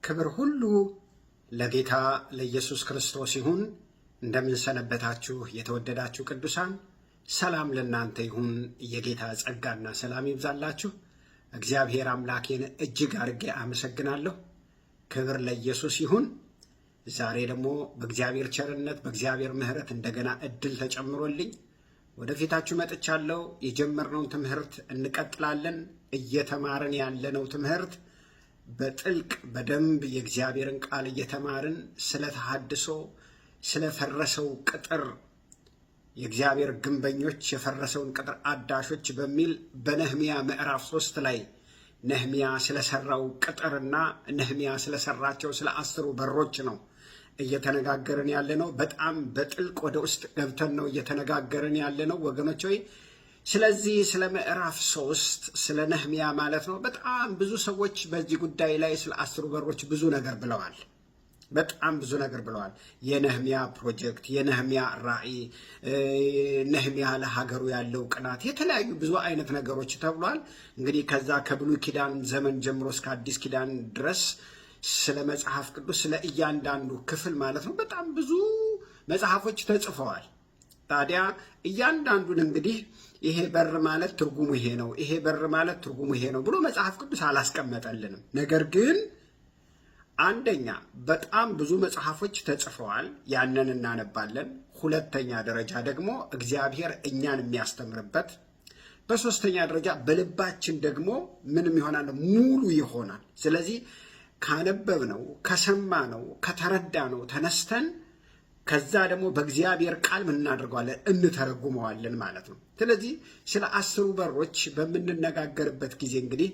ክብር ሁሉ ለጌታ ለኢየሱስ ክርስቶስ ይሁን። እንደምን ሰነበታችሁ የተወደዳችሁ ቅዱሳን? ሰላም ለእናንተ ይሁን። የጌታ ጸጋና ሰላም ይብዛላችሁ። እግዚአብሔር አምላኬን እጅግ አድርጌ አመሰግናለሁ። ክብር ለኢየሱስ ይሁን። ዛሬ ደግሞ በእግዚአብሔር ቸርነት በእግዚአብሔር ምሕረት እንደገና እድል ተጨምሮልኝ ወደፊታችሁ መጥቻለሁ። የጀመርነውን ትምህርት እንቀጥላለን። እየተማርን ያለነው ትምህርት በጥልቅ በደንብ የእግዚአብሔርን ቃል እየተማርን ስለ ተሐድሶ ስለፈረሰው ቅጥር የእግዚአብሔር ግንበኞች የፈረሰውን ቅጥር አዳሾች በሚል በነህምያ ምዕራፍ 3 ላይ ነህምያ ስለሰራው ቅጥርና ነህምያ ስለሰራቸው ስለ 10 በሮች ነው እየተነጋገርን ያለነው። በጣም በጥልቅ ወደ ውስጥ ገብተን ነው እየተነጋገርን ያለነው ወገኖች ሆይ። ስለዚህ ስለ ምዕራፍ 3 ስለ ነህምያ ማለት ነው በጣም ብዙ ሰዎች በዚህ ጉዳይ ላይ ስለ 10 በሮች ብዙ ነገር ብለዋል። በጣም ብዙ ነገር ብለዋል። የነህምያ ፕሮጀክት፣ የነህምያ ራእይ፣ ነህምያ ለሀገሩ ያለው ቅናት፣ የተለያዩ ብዙ አይነት ነገሮች ተብሏል። እንግዲህ ከዛ ከብሉይ ኪዳን ዘመን ጀምሮ እስከ አዲስ ኪዳን ድረስ ስለ መጽሐፍ ቅዱስ ስለ እያንዳንዱ ክፍል ማለት ነው በጣም ብዙ መጽሐፎች ተጽፈዋል። ታዲያ እያንዳንዱን እንግዲህ ይሄ በር ማለት ትርጉሙ ይሄ ነው፣ ይሄ በር ማለት ትርጉሙ ይሄ ነው ብሎ መጽሐፍ ቅዱስ አላስቀመጠልንም። ነገር ግን አንደኛ በጣም ብዙ መጽሐፎች ተጽፈዋል፣ ያንን እናነባለን። ሁለተኛ ደረጃ ደግሞ እግዚአብሔር እኛን የሚያስተምርበት፣ በሶስተኛ ደረጃ በልባችን ደግሞ ምንም ይሆናል ሙሉ ይሆናል። ስለዚህ ካነበብነው፣ ከሰማነው፣ ከተረዳነው ተነስተን ከዛ ደግሞ በእግዚአብሔር ቃል ምን እናደርገዋለን? እንተረጉመዋለን ማለት ነው። ስለዚህ ስለ 10 በሮች በምንነጋገርበት ጊዜ እንግዲህ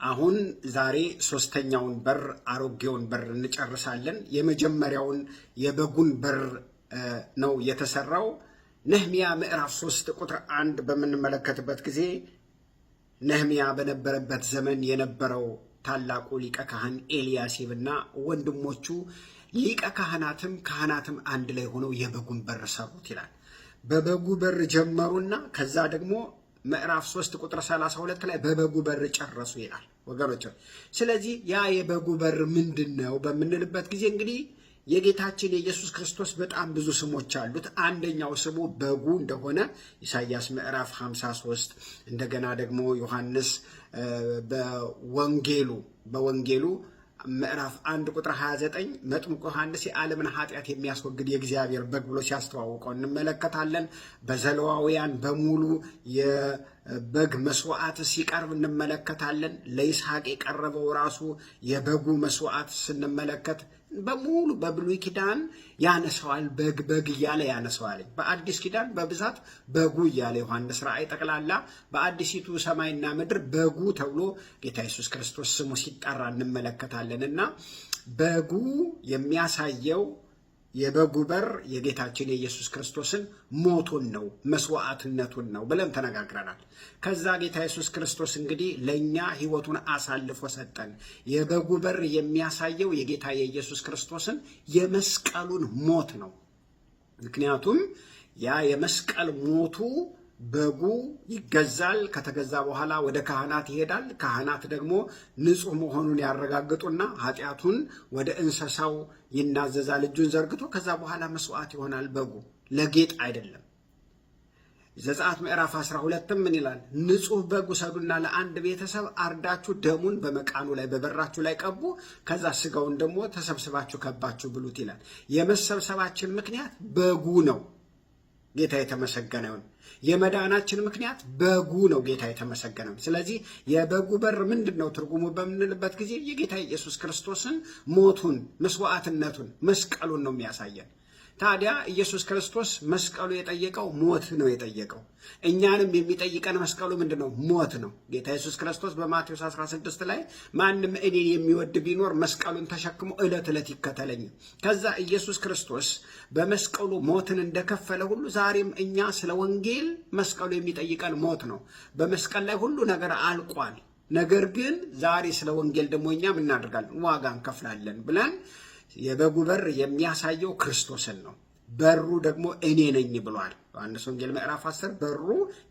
አሁን ዛሬ 3ኛውን በር አሮጌውን በር እንጨርሳለን። የመጀመሪያውን የበጉን በር ነው የተሰራው። ነህምያ ምዕራፍ 3 ቁጥር 1 በምንመለከትበት ጊዜ ነህምያ በነበረበት ዘመን የነበረው ታላቁ ሊቀ ካህን ኤልያሴብና ወንድሞቹ ሊቀ ካህናትም አንድ ላይ ሆነው የበጉን በር ሰሩት ይላል። በበጉ በር ጀመሩና ከዛ ደግሞ ምዕራፍ 3 ቁጥር 32 ላይ በበጉ በር ጨረሱ ይላል ወገኖች። ስለዚህ ያ የበጉ በር ምንድነው በምንልበት ጊዜ እንግዲህ የጌታችን የኢየሱስ ክርስቶስ በጣም ብዙ ስሞች አሉት። አንደኛው ስሙ በጉ እንደሆነ ኢሳይያስ ምዕራፍ 53 እንደገና ደግሞ ዮሐንስ በወንጌሉ ምዕራፍ 1 ቁጥር 29 መጥምቁ ዮሐንስ የዓለምን ኃጢአት የሚያስወግድ የእግዚአብሔር በግ ብሎ ሲያስተዋውቀው እንመለከታለን። በዘሌዋውያን በሙሉ የበግ መስዋዕት ሲቀርብ እንመለከታለን። ለይስሐቅ የቀረበው ራሱ የበጉ መስዋዕት ስንመለከት በሙሉ በብሉይ ኪዳን ያነሰዋል፣ በግ እያለ ያነሰዋል። በአዲስ ኪዳን በብዛት በጉ እያለ ዮሐንስ ራእይ ጠቅላላ በአዲሲቱ ሰማይና ምድር በጉ ተብሎ ጌታ ኢየሱስ ክርስቶስ ስሙ ሲጠራ እንመለከታለን። እና በጉ የሚያሳየው የበጉ በር የጌታችን የኢየሱስ ክርስቶስን ሞቱን ነው፣ መስዋዕትነቱን ነው ብለን ተነጋግረናል። ከዛ ጌታ ኢየሱስ ክርስቶስ እንግዲህ ለእኛ ሕይወቱን አሳልፎ ሰጠን። የበጉ በር የሚያሳየው የጌታ የኢየሱስ ክርስቶስን የመስቀሉን ሞት ነው። ምክንያቱም ያ የመስቀል ሞቱ በጉ ይገዛል። ከተገዛ በኋላ ወደ ካህናት ይሄዳል። ካህናት ደግሞ ንጹሕ መሆኑን ያረጋግጡና ኃጢአቱን ወደ እንስሳው ይናዘዛል እጁን ዘርግቶ። ከዛ በኋላ መስዋዕት ይሆናል። በጉ ለጌጥ አይደለም። ዘጸአት ምዕራፍ 12 ምን ይላል? ንጹሕ በግ ውሰዱና ለአንድ ቤተሰብ አርዳችሁ ደሙን በመቃኑ ላይ በበራችሁ ላይ ቀቡ፣ ከዛ ስጋውን ደግሞ ተሰብስባችሁ ከባችሁ ብሉት ይላል። የመሰብሰባችን ምክንያት በጉ ነው። ጌታ የተመሰገነ ይሁን። የመዳናችን ምክንያት በጉ ነው። ጌታ የተመሰገነ ይሁን። ስለዚህ የበጉ በር ምንድነው ትርጉሙ በምንልበት ጊዜ የጌታ ኢየሱስ ክርስቶስን ሞቱን፣ መስዋዕትነቱን፣ መስቀሉን ነው የሚያሳየን። ታዲያ ኢየሱስ ክርስቶስ መስቀሉ የጠየቀው ሞት ነው የጠየቀው። እኛንም የሚጠይቀን መስቀሉ ምንድነው? ሞት ነው። ጌታ ኢየሱስ ክርስቶስ በማቴዎስ 16 ላይ ማንም እኔን የሚወድ ቢኖር መስቀሉን ተሸክሞ ዕለት ዕለት ይከተለኝ። ከዛ ኢየሱስ ክርስቶስ በመስቀሉ ሞትን እንደከፈለ ሁሉ ዛሬም እኛ ስለ ወንጌል መስቀሉ የሚጠይቀን ሞት ነው። በመስቀል ላይ ሁሉ ነገር አልቋል። ነገር ግን ዛሬ ስለ ወንጌል ደግሞ እኛ ምን እናደርጋለን? ዋጋ እንከፍላለን ብለን የበጉ በር የሚያሳየው ክርስቶስን ነው። በሩ ደግሞ እኔ ነኝ ብሏል። ዮሐንስ ወንጌል ምዕራፍ 10 በሩ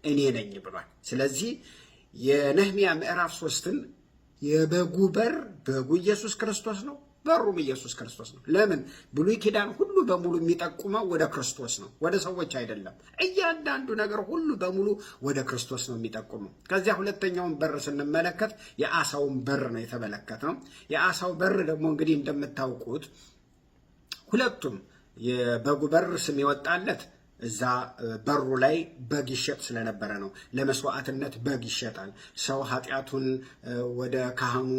እኔ ነኝ ብሏል። ስለዚህ የነህምያ ምዕራፍ 3ን የበጉ በር በጉ ኢየሱስ ክርስቶስ ነው፣ በሩም ኢየሱስ ክርስቶስ ነው። ለምን? ብሉይ ኪዳን ሁሉ በሙሉ የሚጠቁመው ወደ ክርስቶስ ነው፣ ወደ ሰዎች አይደለም። እያንዳንዱ ነገር ሁሉ በሙሉ ወደ ክርስቶስ ነው የሚጠቁመው። ከዚያ ሁለተኛውን በር ስንመለከት የአሳውን በር ነው የተመለከትነው። የአሳው በር ደግሞ እንግዲህ እንደምታውቁት ሁለቱም የበጉ በር ስም የወጣለት እዛ በሩ ላይ በግ ይሸጥ ስለነበረ ነው። ለመስዋዕትነት በግ ይሸጣል። ሰው ኃጢአቱን ወደ ካህኑ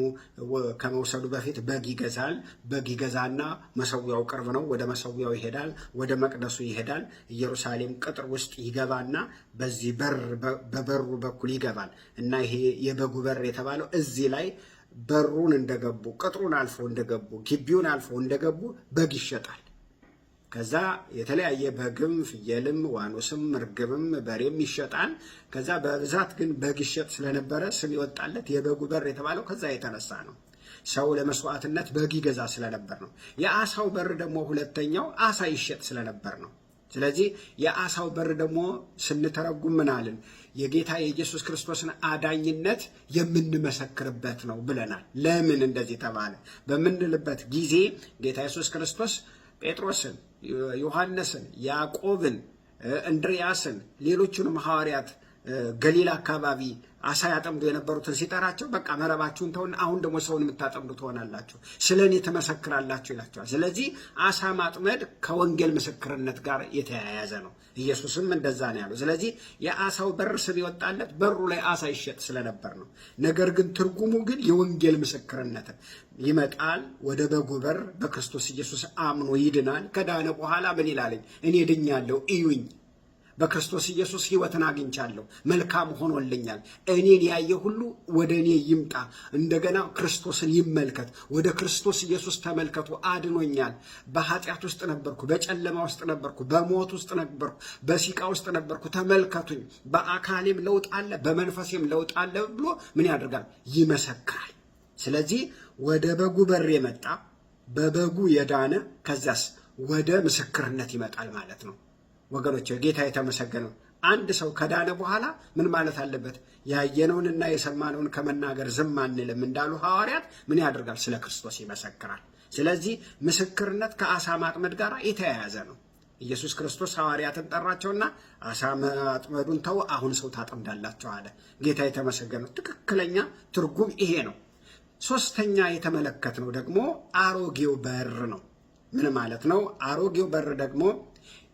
ከመውሰዱ በፊት በግ ይገዛል። በግ ይገዛና መሰዊያው ቅርብ ነው፣ ወደ መሰዊያው ይሄዳል፣ ወደ መቅደሱ ይሄዳል። ኢየሩሳሌም ቅጥር ውስጥ ይገባና በዚህ በበሩ በኩል ይገባል እና ይሄ የበጉ በር የተባለው እዚህ ላይ በሩን እንደገቡ ቅጥሩን አልፎ እንደገቡ ግቢውን አልፎ እንደገቡ በግ ይሸጣል። ከዛ የተለያየ በግም ፍየልም ዋኖስም ርግብም በሬም ይሸጣል። ከዛ በብዛት ግን በግ ይሸጥ ስለነበረ ስም ይወጣለት የበጉ በር የተባለው ከዛ የተነሳ ነው። ሰው ለመስዋዕትነት በግ ይገዛ ስለነበር ነው። የአሳው በር ደግሞ ሁለተኛው አሳ ይሸጥ ስለነበር ነው። ስለዚህ የአሳው በር ደግሞ ስንተረጉም ምናልን የጌታ የኢየሱስ ክርስቶስን አዳኝነት የምንመሰክርበት ነው ብለናል። ለምን እንደዚህ ተባለ በምንልበት ጊዜ ጌታ ኢየሱስ ክርስቶስ ጴጥሮስን፣ ዮሐንስን፣ ያዕቆብን፣ እንድርያስን ሌሎቹንም ሐዋርያት ገሊላ አካባቢ አሳ ያጠምዱ የነበሩትን ሲጠራቸው በቃ መረባችሁን ተውና አሁን ደግሞ ሰውን የምታጠምዱ ትሆናላችሁ፣ ስለ እኔ ትመሰክራላችሁ ይላቸዋል። ስለዚህ አሳ ማጥመድ ከወንጌል ምስክርነት ጋር የተያያዘ ነው። ኢየሱስም እንደዛ ነው ያለው። ስለዚህ የአሳው በር ስም ይወጣለት በሩ ላይ አሳ ይሸጥ ስለነበር ነው። ነገር ግን ትርጉሙ ግን የወንጌል ምስክርነት ይመጣል። ወደ በጉ በር በክርስቶስ ኢየሱስ አምኖ ይድናል። ከዳነ በኋላ ምን ይላለኝ? እኔ ድኛለሁ፣ እዩኝ፣ በክርስቶስ ኢየሱስ ሕይወትን አግኝቻለሁ፣ መልካም ሆኖልኛል። እኔን ያየ ሁሉ ወደ እኔ ይምጣ፣ እንደገና ክርስቶስን ይመልከት። ወደ ክርስቶስ ኢየሱስ ተመልከቱ፣ አድኖኛል። በኃጢአት ውስጥ ነበርኩ፣ በጨለማ ውስጥ ነበርኩ፣ በሞት ውስጥ ነበርኩ፣ በሲቃ ውስጥ ነበርኩ፣ ተመልከቱኝ። በአካሌም ለውጥ አለ፣ በመንፈሴም ለውጥ አለ ብሎ ምን ያደርጋል? ይመሰክራል። ስለዚህ ወደ በጉ በር የመጣ በበጉ የዳነ ከዚያስ ወደ ምስክርነት ይመጣል ማለት ነው። ወገኖች ጌታ የተመሰገነው። አንድ ሰው ከዳነ በኋላ ምን ማለት አለበት? ያየነውንና የሰማነውን ከመናገር ዝም አንልም እንዳሉ ሐዋርያት ምን ያደርጋል? ስለ ክርስቶስ ይመሰክራል። ስለዚህ ምስክርነት ከአሳ ማጥመድ ጋር የተያያዘ ነው። ኢየሱስ ክርስቶስ ሐዋርያትን ጠራቸውና አሳ ማጥመዱን ተው፣ አሁን ሰው ታጠምዳላቸው አለ። ጌታ የተመሰገነው። ትክክለኛ ትርጉም ይሄ ነው። ሶስተኛ የተመለከትነው ደግሞ አሮጌው በር ነው። ምን ማለት ነው? አሮጌው በር ደግሞ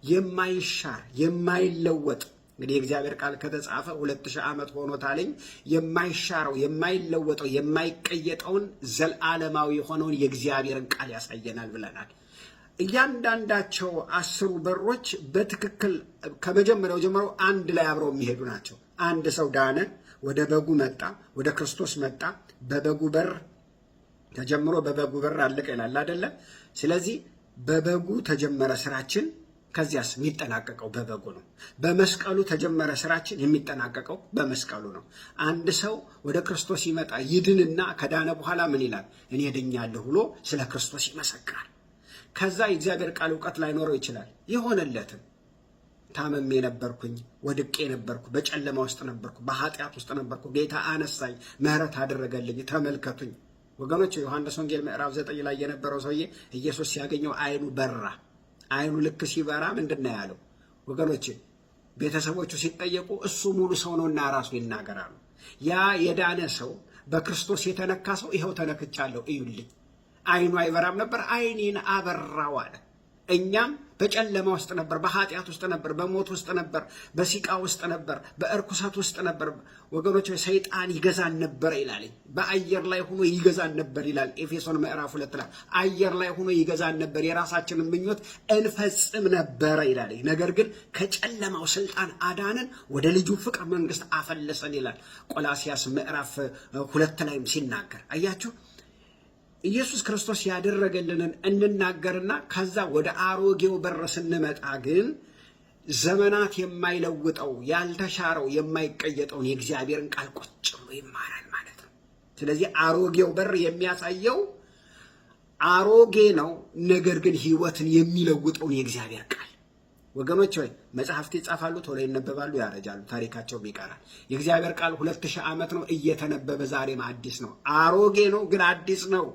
የማይሻር የማይለወጥ እንግዲህ የእግዚአብሔር ቃል ከተጻፈ 2000 ዓመት ሆኖታልኝ። የማይሻረው የማይለወጠው የማይቀየጠውን ዘላለማዊ የሆነውን የእግዚአብሔርን ቃል ያሳየናል ብለናል። እያንዳንዳቸው 10 በሮች በትክክል ከመጀመሪያው ጀምሮ አንድ ላይ አብረው የሚሄዱ ናቸው። አንድ ሰው ዳነ፣ ወደ በጉ መጣ፣ ወደ ክርስቶስ መጣ። በበጉ በር ተጀምሮ በበጉ በር አለቀ ይላል አይደለ? ስለዚህ በበጉ ተጀመረ ስራችን፣ ከዚያስ የሚጠናቀቀው በበጉ ነው። በመስቀሉ ተጀመረ ስራችን፣ የሚጠናቀቀው በመስቀሉ ነው። አንድ ሰው ወደ ክርስቶስ ይመጣ ይድንና ከዳነ በኋላ ምን ይላል? እኔ ድኛለሁ ብሎ ስለ ክርስቶስ ይመሰክራል። ከዛ የእግዚአብሔር ቃል እውቀት ላይኖረው ይችላል። የሆነለትን ታመሜ ነበርኩኝ፣ ወድቄ ነበርኩ፣ በጨለማ ውስጥ ነበርኩ፣ በኃጢአት ውስጥ ነበርኩ፣ ጌታ አነሳኝ፣ ምሕረት አደረገልኝ፣ ተመልከቱኝ። ወገኖች ዮሐንስ ወንጌል ምዕራፍ 9 ላይ የነበረው ሰውዬ ኢየሱስ ሲያገኘው አይኑ በራ። አይኑ ልክ ሲበራ ምንድን ነው ያለው? ወገኖች ቤተሰቦቹ ሲጠየቁ እሱ ሙሉ ሰው ነውና ራሱ ይናገራሉ። ያ የዳነ ሰው በክርስቶስ የተነካ ሰው ይኸው ተነክቻለሁ እዩልኝ። አይኑ አይበራም ነበር፣ አይኔን አበራው አለ። እኛም በጨለማ ውስጥ ነበር፣ በኃጢአት ውስጥ ነበር፣ በሞት ውስጥ ነበር፣ በሲቃ ውስጥ ነበር፣ በእርኩሰት ውስጥ ነበር። ወገኖች ሰይጣን ይገዛን ነበር ይላል። በአየር ላይ ሆኖ ይገዛን ነበር ይላል ኤፌሶን ምዕራፍ 2 ላይ። አየር ላይ ሆኖ ይገዛን ነበር፣ የራሳችንን ምኞት እንፈጽም ነበር ይላል። ነገር ግን ከጨለማው ስልጣን አዳነን፣ ወደ ልጁ ፍቅር መንግስት አፈለሰን ይላል ቆላስያስ ምዕራፍ 2 ላይም ሲናገር አያችሁ። ኢየሱስ ክርስቶስ ያደረገልንን እንናገርና ከዛ ወደ አሮጌው በር ስንመጣ ግን ዘመናት የማይለውጠው ያልተሻረው የማይቀየጠውን የእግዚአብሔርን ቃል ቁጭ ብሎ ይማራል ማለት ነው። ስለዚህ አሮጌው በር የሚያሳየው አሮጌ ነው፣ ነገር ግን ሕይወትን የሚለውጠውን የእግዚአብሔር ቃል ወገኖች ሆይ መጽሐፍት ይጻፋሉ፣ ቶሎ ይነበባሉ፣ ያረጃሉ፣ ታሪካቸውም ይቀራል። የእግዚአብሔር ቃል 2000 ዓመት ነው እየተነበበ ዛሬም አዲስ ነው። አሮጌ ነው ግን አዲስ ነው።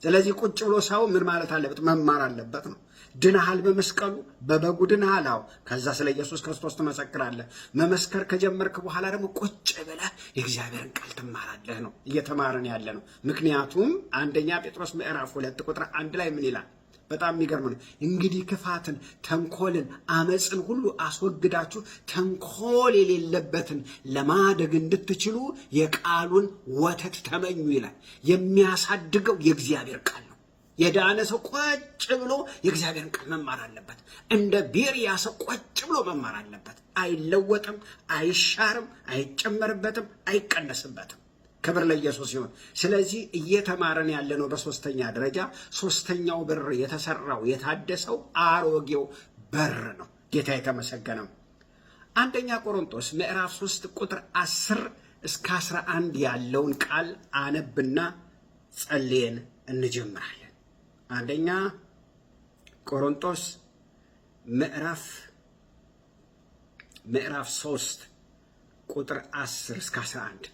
ስለዚህ ቁጭ ብሎ ሰው ምን ማለት አለበት? መማር አለበት ነው። ድነሃል፣ በመስቀሉ በበጉ ድነሃል። አዎ። ከዛ ስለ ኢየሱስ ክርስቶስ ትመሰክራለህ። መመስከር ከጀመርክ በኋላ ደግሞ ቁጭ ብለህ የእግዚአብሔርን ቃል ትማራለህ ነው። እየተማርን ያለ ነው። ምክንያቱም አንደኛ ጴጥሮስ ምዕራፍ 2 ቁጥር 1 ላይ ምን ይላል? በጣም የሚገርም ነው። እንግዲህ ክፋትን፣ ተንኮልን፣ አመፅን ሁሉ አስወግዳችሁ ተንኮል የሌለበትን ለማደግ እንድትችሉ የቃሉን ወተት ተመኙ ይላል። የሚያሳድገው የእግዚአብሔር ቃል ነው። የዳነ ሰው ቁጭ ብሎ የእግዚአብሔርን ቃል መማር አለበት። እንደ ቤርያ ሰው ቁጭ ብሎ መማር አለበት። አይለወጥም፣ አይሻርም፣ አይጨመርበትም፣ አይቀነስበትም። ክብር ለኢየሱስ ይሁን። ስለዚህ እየተማረን ያለነው በሶስተኛ ደረጃ ሶስተኛው በር የተሰራው የታደሰው አሮጌው በር ነው። ጌታ የተመሰገነው። አንደኛ ቆሮንቶስ ምዕራፍ 3 ቁጥር 10 እስከ 11 ያለውን ቃል አነብና ጸልየን እንጀምራለን። አንደኛ ቆሮንቶስ ምዕራፍ 3 ቁጥር 10 እስከ 11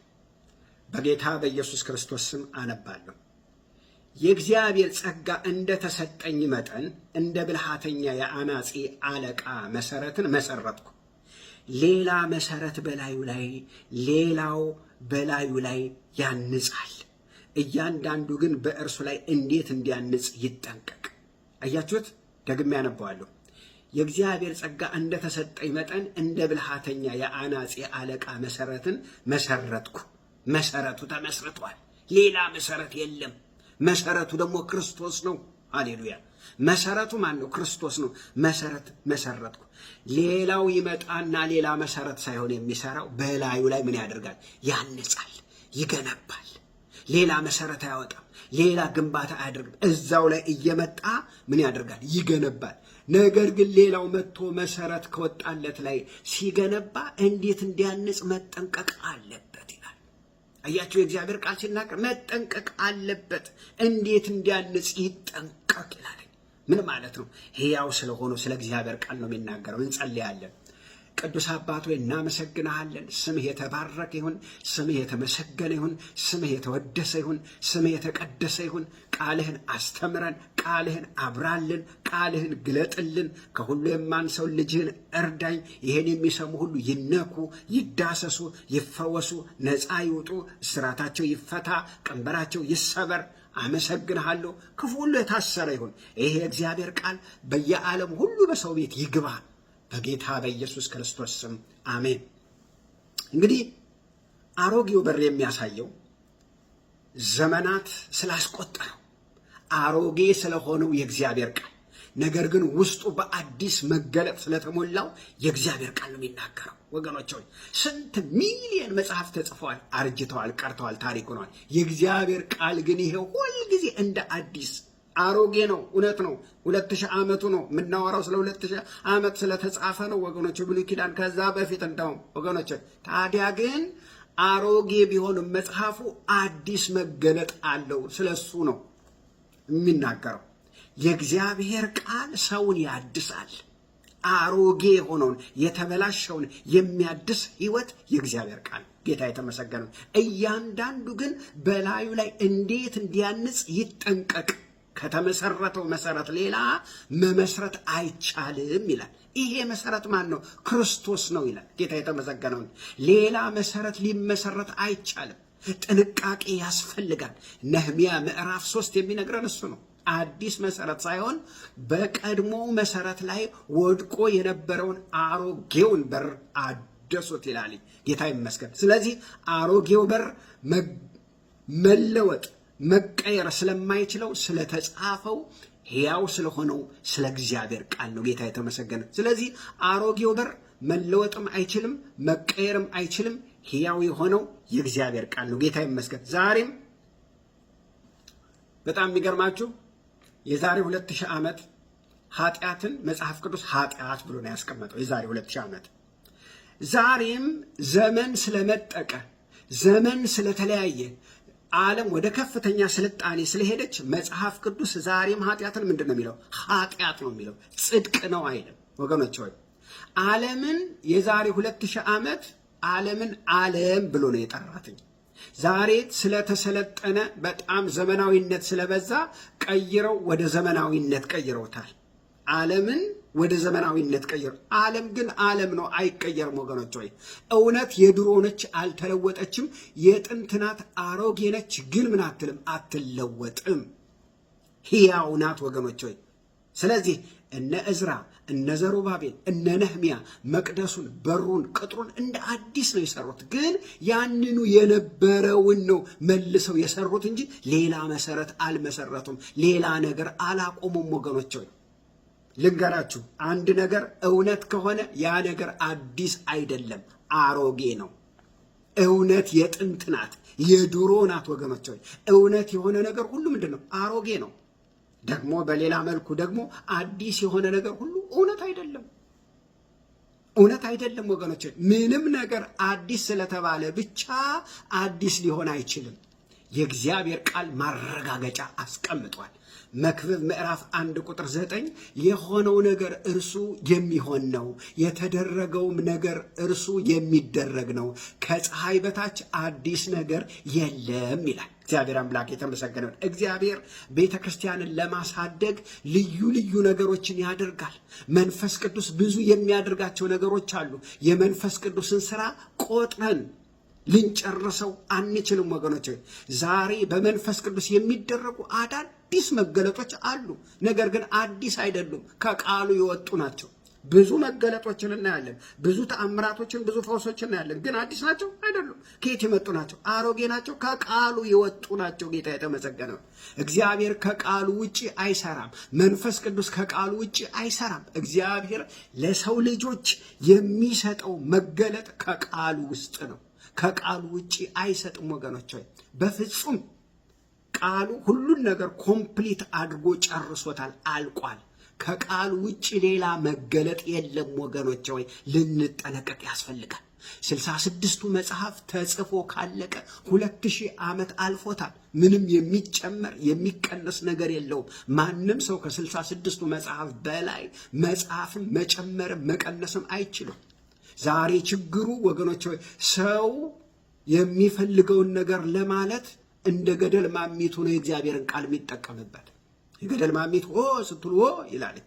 በጌታ በኢየሱስ ክርስቶስ ስም አነባለሁ። የእግዚአብሔር ጸጋ እንደተሰጠኝ መጠን እንደ ብልሃተኛ የአናጺ አለቃ መሰረትን መሰረትኩ። ሌላ መሰረት በላዩ ላይ ሌላው በላዩ ላይ ያንጻል። እያንዳንዱ ግን በእርሱ ላይ እንዴት እንዲያንጽ ይጠንቀቅ። አያችሁት? ደግሜ ያነባዋለሁ። የእግዚአብሔር ጸጋ እንደተሰጠኝ መጠን እንደ ብልሃተኛ የአናጺ አለቃ መሰረትን መሰረትኩ። መሰረቱ ተመስርቷል። ሌላ መሰረት የለም። መሰረቱ ደግሞ ክርስቶስ ነው። ሃሌሉያ። መሰረቱ ማን ነው? ክርስቶስ ነው። መሰረት መሰረትኩ። ሌላው ይመጣና ሌላ መሰረት ሳይሆን የሚሰራው በላዩ ላይ ምን ያደርጋል? ያንጻል፣ ይገነባል። ሌላ መሰረት አያወጣም። ሌላ ግንባታ አያደርግም። እዛው ላይ እየመጣ ምን ያደርጋል? ይገነባል። ነገር ግን ሌላው መጥቶ መሰረት ከወጣለት ላይ ሲገነባ እንዴት እንዲያንጽ መጠንቀቅ አለበት ይላል። አያችሁ፣ የእግዚአብሔር ቃል ሲናገር መጠንቀቅ አለበት። እንዴት እንዲያንጽ ይጠንቀቅ ይላል። ምን ማለት ነው? ሕያው ስለሆነው ስለ እግዚአብሔር ቃል ነው የሚናገረው። እንጸልያለን። ቅዱስ አባት ሆይ እናመሰግንሃለን። ስምህ የተባረከ ይሁን። ስምህ የተመሰገነ ይሁን። ስምህ የተወደሰ ይሁን። ስምህ የተቀደሰ ይሁን። ቃልህን አስተምረን፣ ቃልህን አብራልን፣ ቃልህን ግለጥልን። ከሁሉ የማንሰው ልጅህን እርዳኝ። ይህን የሚሰሙ ሁሉ ይነኩ፣ ይዳሰሱ፣ ይፈወሱ፣ ነፃ ይውጡ፣ እስራታቸው ይፈታ፣ ቀንበራቸው ይሰበር። አመሰግንሃለሁ። ክፉ ሁሉ የታሰረ ይሁን። ይሄ የእግዚአብሔር ቃል በየዓለም ሁሉ በሰው ቤት ይግባ በጌታ በኢየሱስ ክርስቶስ ስም አሜን። እንግዲህ አሮጌው በር የሚያሳየው ዘመናት ስላስቆጠረው አሮጌ ስለሆነው የእግዚአብሔር ቃል፣ ነገር ግን ውስጡ በአዲስ መገለጥ ስለተሞላው የእግዚአብሔር ቃል ነው የሚናገረው። ወገኖች ሆይ ስንት ሚሊዮን መጽሐፍ ተጽፈዋል፣ አርጅተዋል፣ ቀርተዋል፣ ታሪክ ሆነዋል። የእግዚአብሔር ቃል ግን ይሄ ሁልጊዜ እንደ አዲስ አሮጌ ነው። እውነት ነው። 2000 ዓመቱ ነው የምናወራው። ስለ 2000 ዓመት ስለተጻፈ ነው ወገኖች፣ ብሉይ ኪዳን ከዛ በፊት እንደውም ወገኖች። ታዲያ ግን አሮጌ ቢሆንም መጽሐፉ አዲስ መገለጥ አለው። ስለሱ ነው የሚናገረው። የእግዚአብሔር ቃል ሰውን ያድሳል። አሮጌ የሆነውን የተበላሸውን የሚያድስ ሕይወት የእግዚአብሔር ቃል። ጌታ የተመሰገነ። እያንዳንዱ ግን በላዩ ላይ እንዴት እንዲያንጽ ይጠንቀቅ። ከተመሰረተው መሰረት ሌላ መመስረት አይቻልም ይላል። ይሄ መሰረት ማን ነው? ክርስቶስ ነው ይላል። ጌታ የተመሰገነው። ሌላ መሰረት ሊመሰረት አይቻልም። ጥንቃቄ ያስፈልጋል። ነህምያ ምዕራፍ 3 የሚነግረን እሱ ነው። አዲስ መሰረት ሳይሆን በቀድሞ መሰረት ላይ ወድቆ የነበረውን አሮጌውን በር አደሱት ይላል። ጌታ ይመስገን። ስለዚህ አሮጌው በር መለወጥ መቀየር ስለማይችለው ስለተጻፈው ሕያው ስለሆነው ስለ እግዚአብሔር ቃል ነው። ጌታ የተመሰገነ። ስለዚህ አሮጌው በር መለወጥም አይችልም፣ መቀየርም አይችልም። ሕያው የሆነው የእግዚአብሔር ቃል ነው። ጌታ ይመስገን። ዛሬም በጣም የሚገርማችሁ የዛሬ 2000 ዓመት ኃጢአትን መጽሐፍ ቅዱስ ኃጢአት ብሎ ነው ያስቀመጠው። የዛሬ 2000 ዓመት ዛሬም ዘመን ስለመጠቀ ዘመን ስለተለያየ ዓለም ወደ ከፍተኛ ስልጣኔ ስለሄደች መጽሐፍ ቅዱስ ዛሬም ኃጢአትን ምንድን ነው የሚለው? ኃጢአት ነው የሚለው። ጽድቅ ነው አይልም። ወገኖች ሆይ ዓለምን የዛሬ 2000 ዓመት ዓለምን ዓለም ብሎ ነው የጠራትኝ። ዛሬ ስለተሰለጠነ በጣም ዘመናዊነት ስለበዛ ቀይረው ወደ ዘመናዊነት ቀይረውታል። ዓለምን ወደ ዘመናዊነት ቀይረው። ዓለም ግን ዓለም ነው፣ አይቀየርም ወገኖች ሆይ። እውነት የድሮ ነች፣ አልተለወጠችም። የጥንት ናት፣ አሮጌ ነች፣ ግን ምን አትልም፣ አትለወጥም። ሕያው ናት ወገኖች ሆይ። ስለዚህ እነ እዝራ እነ ዘሩባቤል እነ ነህሚያ መቅደሱን፣ በሩን፣ ቅጥሩን እንደ አዲስ ነው የሰሩት። ግን ያንኑ የነበረውን ነው መልሰው የሰሩት እንጂ ሌላ መሰረት አልመሰረቱም። ሌላ ነገር አላቆሙም ወገኖች ሆይ። ልንገራችሁ፣ አንድ ነገር እውነት ከሆነ ያ ነገር አዲስ አይደለም፣ አሮጌ ነው። እውነት የጥንት ናት፣ የድሮ ናት ወገኖች ሆይ። እውነት የሆነ ነገር ሁሉ ምንድን ነው? አሮጌ ነው። ደግሞ በሌላ መልኩ ደግሞ አዲስ የሆነ ነገር ሁሉ እውነት አይደለም፣ እውነት አይደለም ወገኖች። ምንም ነገር አዲስ ስለተባለ ብቻ አዲስ ሊሆን አይችልም። የእግዚአብሔር ቃል ማረጋገጫ አስቀምጧል። መክብብ ምዕራፍ 1 ቁጥር 9 የሆነው ነገር እርሱ የሚሆን ነው፣ የተደረገውም ነገር እርሱ የሚደረግ ነው፣ ከፀሐይ በታች አዲስ ነገር የለም ይላል። እግዚአብሔር አምላክ የተመሰገነ። እግዚአብሔር ቤተ ክርስቲያንን ለማሳደግ ልዩ ልዩ ነገሮችን ያደርጋል። መንፈስ ቅዱስ ብዙ የሚያደርጋቸው ነገሮች አሉ። የመንፈስ ቅዱስን ስራ ቆጥረን ልንጨርሰው አንችልም ወገኖች። ዛሬ በመንፈስ ቅዱስ የሚደረጉ አዳዲስ መገለጦች አሉ። ነገር ግን አዲስ አይደሉም፣ ከቃሉ የወጡ ናቸው። ብዙ መገለጦችን እናያለን፣ ብዙ ተአምራቶችን፣ ብዙ ፈውሶችን እናያለን። ግን አዲስ ናቸው አይደሉም። ከየት የመጡ ናቸው? አሮጌ ናቸው፣ ከቃሉ የወጡ ናቸው። ጌታ የተመሰገነ። እግዚአብሔር ከቃሉ ውጪ አይሰራም። መንፈስ ቅዱስ ከቃሉ ውጪ አይሰራም። እግዚአብሔር ለሰው ልጆች የሚሰጠው መገለጥ ከቃሉ ውስጥ ነው። ከቃሉ ውጪ አይሰጥም ወገኖች ሆይ፣ በፍጹም። ቃሉ ሁሉን ነገር ኮምፕሊት አድርጎ ጨርሶታል፣ አልቋል። ከቃሉ ውጪ ሌላ መገለጥ የለም ወገኖች ሆይ፣ ልንጠነቀቅ ያስፈልጋል። 66ቱ መጽሐፍ ተጽፎ ካለቀ 2000 ዓመት አልፎታል። ምንም የሚጨመር የሚቀነስ ነገር የለውም። ማንም ሰው ከ66ቱ መጽሐፍ በላይ መጽሐፍን መጨመርም መቀነስም አይችልም። ዛሬ ችግሩ ወገኖች ሆይ፣ ሰው የሚፈልገውን ነገር ለማለት እንደ ገደል ማሚቱ ነው የእግዚአብሔርን ቃል የሚጠቀምበት። የገደል ማሚቱ ስትሉ ይላል።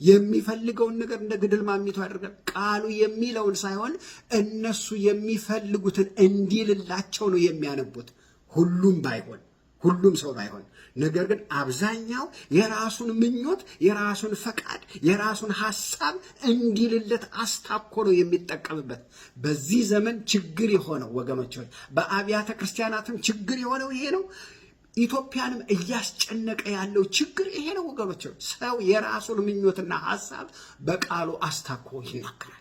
የሚፈልገውን ነገር እንደ ገደል ማሚቱ ያደርጋል። ቃሉ የሚለውን ሳይሆን እነሱ የሚፈልጉትን እንዲልላቸው ነው የሚያነቡት። ሁሉም ሰው ባይሆን፣ ነገር ግን አብዛኛው የራሱን ምኞት፣ የራሱን ፈቃድ፣ የራሱን ሐሳብ እንዲልለት አስታኮ ነው የሚጠቀምበት። በዚህ ዘመን ችግር የሆነው ወገኖች ሆይ፣ በአብያተ ክርስቲያናትም ችግር የሆነው ይሄ ነው። ኢትዮጵያንም እያስጨነቀ ያለው ችግር ይሄ ነው ወገኖች። ሰው የራሱን ምኞትና ሐሳብ በቃሉ አስታኮ ይናገራል።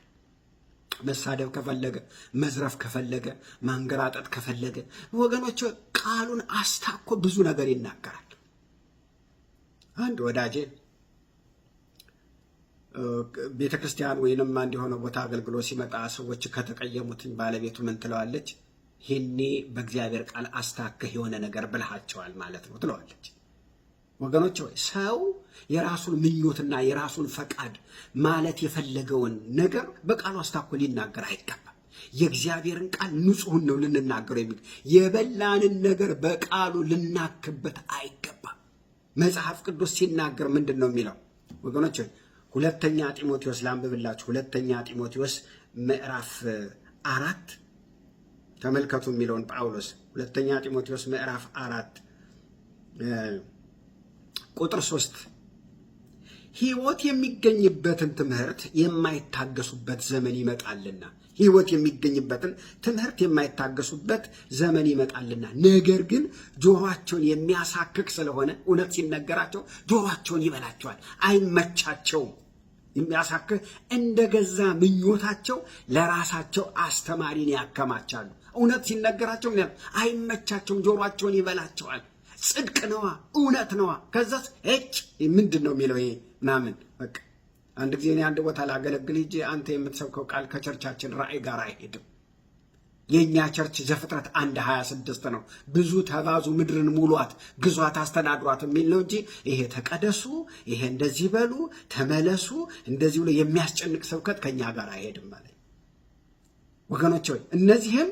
መሳደብ ከፈለገ፣ መዝረፍ ከፈለገ፣ ማንገራጠጥ ከፈለገ ወገኖች ቃሉን አስታኮ ብዙ ነገር ይናገራል። አንድ ወዳጄ ቤተክርስቲያን ወይንም አንድ የሆነ ቦታ አገልግሎት ሲመጣ ሰዎች ከተቀየሙትኝ ባለቤቱ ምን ትለዋለች? ይሄኔ በእግዚአብሔር ቃል አስታከህ የሆነ ነገር ብልሃቸዋል ማለት ነው ትለዋለች። ወገኖች ሆይ ሰው የራሱን ምኞትና የራሱን ፈቃድ ማለት የፈለገውን ነገር በቃሉ አስታኮ ሊናገር አይገባም። የእግዚአብሔርን ቃል ንጹሕን ነው ልንናገረው የሚል የበላንን ነገር በቃሉ ልናክበት አይገባም። መጽሐፍ ቅዱስ ሲናገር ምንድን ነው የሚለው ወገኖች? ሁለተኛ ጢሞቴዎስ ላንብብላችሁ። ሁለተኛ ጢሞቴዎስ ምዕራፍ 4 ተመልከቱ የሚለውን ጳውሎስ። ሁለተኛ ጢሞቴዎስ ምዕራፍ 4 ቁጥር 3 ሕይወት የሚገኝበትን ትምህርት የማይታገሱበት ዘመን ይመጣልና። ሕይወት የሚገኝበትን ትምህርት የማይታገሱበት ዘመን ይመጣልና፣ ነገር ግን ጆሮአቸውን የሚያሳክክ ስለሆነ እውነት ሲነገራቸው ጆሮአቸውን ይበላቸዋል፣ አይመቻቸውም። የሚያሳክክ እንደ ገዛ ምኞታቸው ለራሳቸው አስተማሪን ያከማቻሉ። እውነት ሲነገራቸው አይመቻቸውም፣ ጆሮአቸውን ይበላቸዋል። ጽድቅ ነዋ፣ እውነት ነዋ። ከዛስ ምንድን ነው የሚለው ይሄ ምናምን በቃ። አንድ ጊዜ እኔ አንድ ቦታ ላገለግል ሂጄ አንተ የምትሰብከው ቃል ከቸርቻችን ራእይ ጋር አይሄድም። የኛ ቸርች ዘፍጥረት 1:26 ነው። ብዙ ተባዙ፣ ምድርን ሙሏት፣ ግዟት፣ አስተዳድሯት የሚል ነው እንጂ ይሄ ተቀደሱ፣ ይሄ እንደዚህ በሉ፣ ተመለሱ እንደዚህ ብሎ የሚያስጨንቅ ስብከት ከኛ ጋር አይሄድም ማለት ወገኖች ሆይ። እነዚህም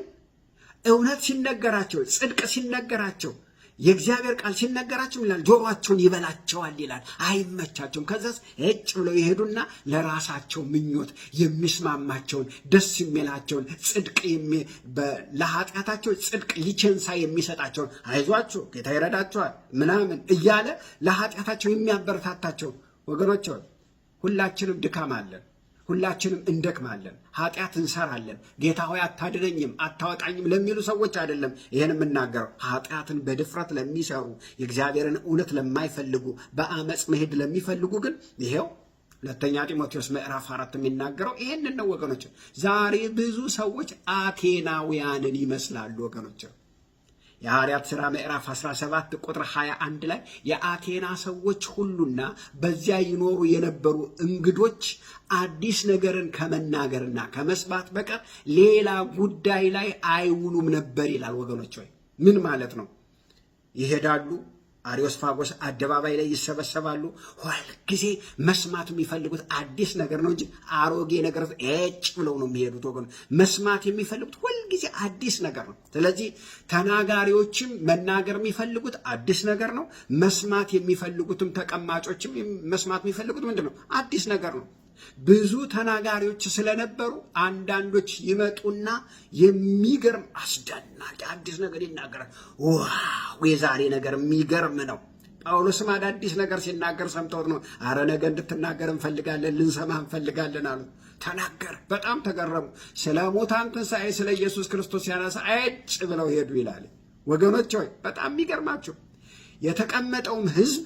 እውነት ሲነገራቸው፣ ጽድቅ ሲነገራቸው፣ የእግዚአብሔር ቃል ሲነገራቸው ይላል ጆሮአቸውን ይበላቸዋል ይላል፣ አይመቻቸውም። ከዛስ እጭ ብለው ይሄዱና ለራሳቸው ምኞት የሚስማማቸውን ደስ የሚላቸውን ጽድቅ ለኃጢአታቸው ጽድቅ ሊቸንሳ የሚሰጣቸውን አይዟችሁ ጌታ ይረዳቸዋል ምናምን እያለ ለኃጢአታቸው የሚያበረታታቸው ወገኖች ሆይ፣ ሁላችንም ድካም አለን፣ ሁላችንም እንደክማለን፣ ኃጢአት እንሰራለን። ጌታ ሆይ አታድነኝም አታወጣኝም ለሚሉ ሰዎች አይደለም ይሄን የምናገረው። ኃጢአትን በድፍረት ለሚሰሩ፣ የእግዚአብሔርን እውነት ለማይፈልጉ፣ በአመፅ መሄድ ለሚፈልጉ ግን ይሄው ሁለተኛ ጢሞቴዎስ ምዕራፍ 4 የሚናገረው ይሄንን ነው ወገኖች። ዛሬ ብዙ ሰዎች አቴናውያንን ይመስላሉ ወገኖች። የሐዋርያት ሥራ ምዕራፍ 17 ቁጥር 21 ላይ የአቴና ሰዎች ሁሉና በዚያ ይኖሩ የነበሩ እንግዶች አዲስ ነገርን ከመናገርና ከመስማት በቀር ሌላ ጉዳይ ላይ አይውሉም ነበር ይላል ወገኖች። ወይ ምን ማለት ነው? ይሄዳሉ፣ አሪዮስፋጎስ አደባባይ ላይ ይሰበሰባሉ። ሁልጊዜ መስማት የሚፈልጉት አዲስ ነገር ነው እንጂ አሮጌ ነገር እጭ ብለው ነው የሚሄዱት ወገኖች። መስማት የሚፈልጉት ሁልጊዜ አዲስ ነገር ነው። ስለዚህ ተናጋሪዎችም መናገር የሚፈልጉት አዲስ ነገር ነው። መስማት የሚፈልጉትም ተቀማጮችም መስማት የሚፈልጉት ምንድን ነው? አዲስ ነገር ነው። ብዙ ተናጋሪዎች ስለነበሩ አንዳንዶች ይመጡና የሚገርም አስደናቂ አዲስ ነገር ይናገራል። ዋው የዛሬ ነገር የሚገርም ነው። ጳውሎስም አዳዲስ ነገር ሲናገር ሰምተውት ነው። አረ ነገ እንድትናገር እንፈልጋለን፣ ልንሰማ እንፈልጋለን አሉ። ተናገር። በጣም ተገረሙ። ስለ ሙታን ትንሣኤ ስለ ኢየሱስ ክርስቶስ ሲያነሳ እጭ ብለው ሄዱ ይላል። ወገኖች ሆይ በጣም የሚገርማቸው የተቀመጠውም ህዝብ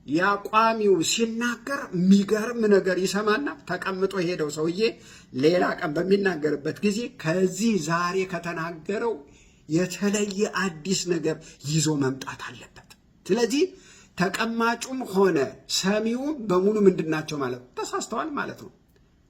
ያቋሚው ሲናገር የሚገርም ነገር ይሰማና ተቀምጦ ሄደው ሰውዬ ሌላ ቀን በሚናገርበት ጊዜ ከዚህ ዛሬ ከተናገረው የተለየ አዲስ ነገር ይዞ መምጣት አለበት። ስለዚህ ተቀማጩም ሆነ ሰሚውም በሙሉ ምንድናቸው ማለት ነው? ተሳስተዋል ማለት ነው።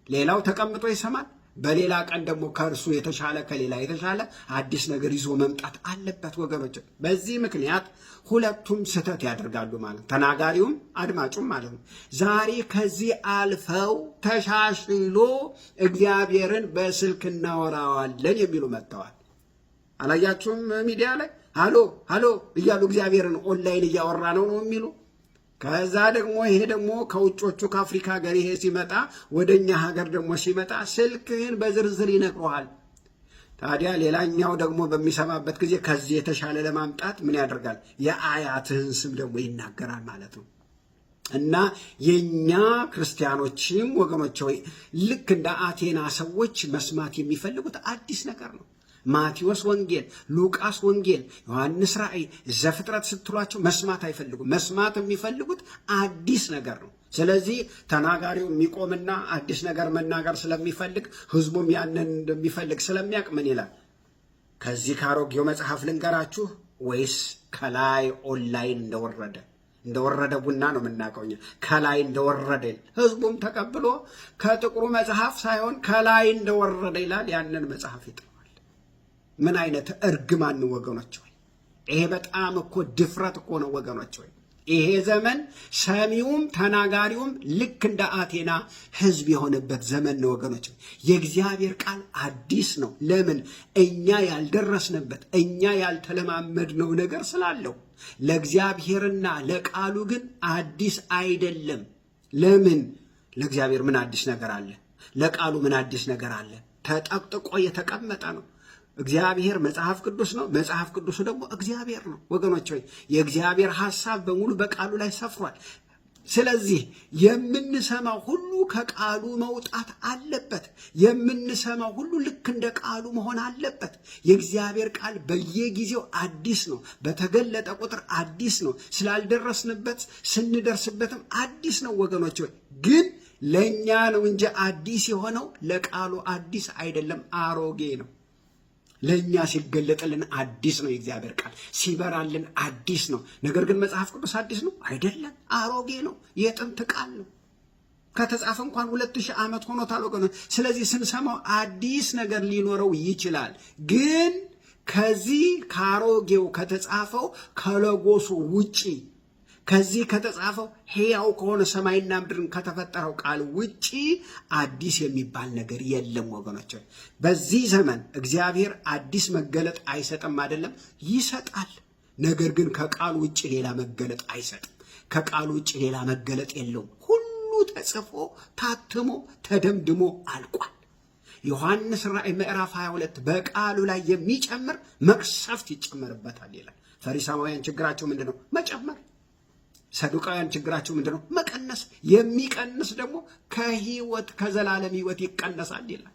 ሌላው ተቀምጦ ይሰማል፣ በሌላ ቀን ደግሞ ከእርሱ የተሻለ ከሌላ የተሻለ አዲስ ነገር ይዞ መምጣት አለበት ወገኖች። በዚህ ምክንያት ሁለቱም ስህተት ያደርጋሉ ማለት ተናጋሪውም አድማጩም ማለት ነው። ዛሬ ከዚህ አልፈው ተሻሽሎ እግዚአብሔርን በስልክ እናወራዋለን የሚሉ መጥተዋል። አላያችሁም? ሚዲያ ላይ ሃሎ ሃሎ እያሉ እግዚአብሔርን ኦንላይን እያወራ ነው የሚሉ። ከዛ ደግሞ ይሄ ደግሞ ከውጮቹ ከአፍሪካ ሀገር ይሄ ሲመጣ ወደኛ ሀገር ደግሞ ሲመጣ ስልክህን በዝርዝር ይነግሩሃል። ታዲያ ሌላኛው ደግሞ በሚሰማበት ጊዜ ከዚህ የተሻለ ለማምጣት ምን ያደርጋል? የአያትህን ስም ደግሞ ይናገራል ማለት ነው። እና የኛ ክርስቲያኖችም ወገኖች ሆይ ልክ እንደ አቴና ሰዎች መስማት የሚፈልጉት አዲስ ነገር ነው። ማቴዎስ ወንጌል፣ ሉቃስ ወንጌል፣ ዮሐንስ ራእይ፣ ዘፍጥረት ስትሏቸው መስማት አይፈልጉም። መስማት የሚፈልጉት አዲስ ነገር ነው። ስለዚህ ተናጋሪው የሚቆምና አዲስ ነገር መናገር ስለሚፈልግ ህዝቡም ያንን እንደሚፈልግ ስለሚያውቅ ምን ይላል? ከዚህ ከአሮጌው መጽሐፍ ልንገራችሁ ወይስ ከላይ ኦንላይን እንደወረደ ቡና ነው የምናውቀው ከላይ እንደወረደ። ህዝቡም ተቀብሎ ከጥቁሩ መጽሐፍ ሳይሆን ከላይ እንደወረደ ይላል። ያንን መጽሐፍ ይጥላል። ምን አይነት እርግማን ወገኖች ሆይ! ይሄ በጣም እኮ ድፍረት እኮ ነው ወገኖች ሆይ። ይሄ ዘመን ሰሚውም ተናጋሪውም ልክ እንደ አቴና ህዝብ የሆነበት ዘመን ነው ወገኖች። የእግዚአብሔር ቃል አዲስ ነው። ለምን? እኛ ያልደረስንበት እኛ ያልተለማመድነው ነገር ስላለው። ለእግዚአብሔርና ለቃሉ ግን አዲስ አይደለም። ለምን? ለእግዚአብሔር ምን አዲስ ነገር አለ? ለቃሉ ምን አዲስ ነገር አለ? ተጠቅጥቆ የተቀመጠ ነው። እግዚአብሔር መጽሐፍ ቅዱስ ነው። መጽሐፍ ቅዱሱ ደግሞ እግዚአብሔር ነው ወገኖች ሆይ። የእግዚአብሔር ሐሳብ በሙሉ በቃሉ ላይ ሰፍሯል። ስለዚህ የምንሰማው ሁሉ ከቃሉ መውጣት አለበት። የምንሰማው ሁሉ ልክ እንደ ቃሉ መሆን አለበት። የእግዚአብሔር ቃል በየጊዜው አዲስ ነው። በተገለጠ ቁጥር አዲስ ነው። ስላልደረስንበት ስንደርስበትም አዲስ ነው ወገኖች ሆይ። ግን ለእኛ ነው እንጂ አዲስ የሆነው ለቃሉ አዲስ አይደለም፣ አሮጌ ነው። ለእኛ ሲገለጥልን አዲስ ነው። የእግዚአብሔር ቃል ሲበራልን አዲስ ነው። ነገር ግን መጽሐፍ ቅዱስ አዲስ ነው አይደለም፣ አሮጌ ነው። የጥንት ቃል ነው። ከተጻፈ እንኳን 2000 ዓመት ሆኖታል ወገኖች። ስለዚህ ስንሰማው አዲስ ነገር ሊኖረው ይችላል። ግን ከዚህ ከአሮጌው ከተጻፈው ከሎጎሱ ውጪ ከዚህ ከተጻፈው ሕያው ከሆነ ሰማይና ምድርን ከተፈጠረው ቃል ውጪ አዲስ የሚባል ነገር የለም ወገኖች። በዚህ ዘመን እግዚአብሔር አዲስ መገለጥ አይሰጥም አይደለም፣ ይሰጣል። ነገር ግን ከቃሉ ውጪ ሌላ መገለጥ አይሰጥም። ከቃሉ ውጪ ሌላ መገለጥ የለውም። ሁሉ ተጽፎ ታትሞ ተደምድሞ አልቋል። ዮሐንስ ራእይ ምዕራፍ 22 በቃሉ ላይ የሚጨምር መቅሰፍት ይጨመርበታል ይላል። ፈሪሳውያን ችግራቸው ምንድነው? መጨመር። ሰዱቃውያን ችግራቸው ምንድነው? መቀነስ። የሚቀንስ ደግሞ ከህይወት ከዘላለም ህይወት ይቀነሳል ይላል።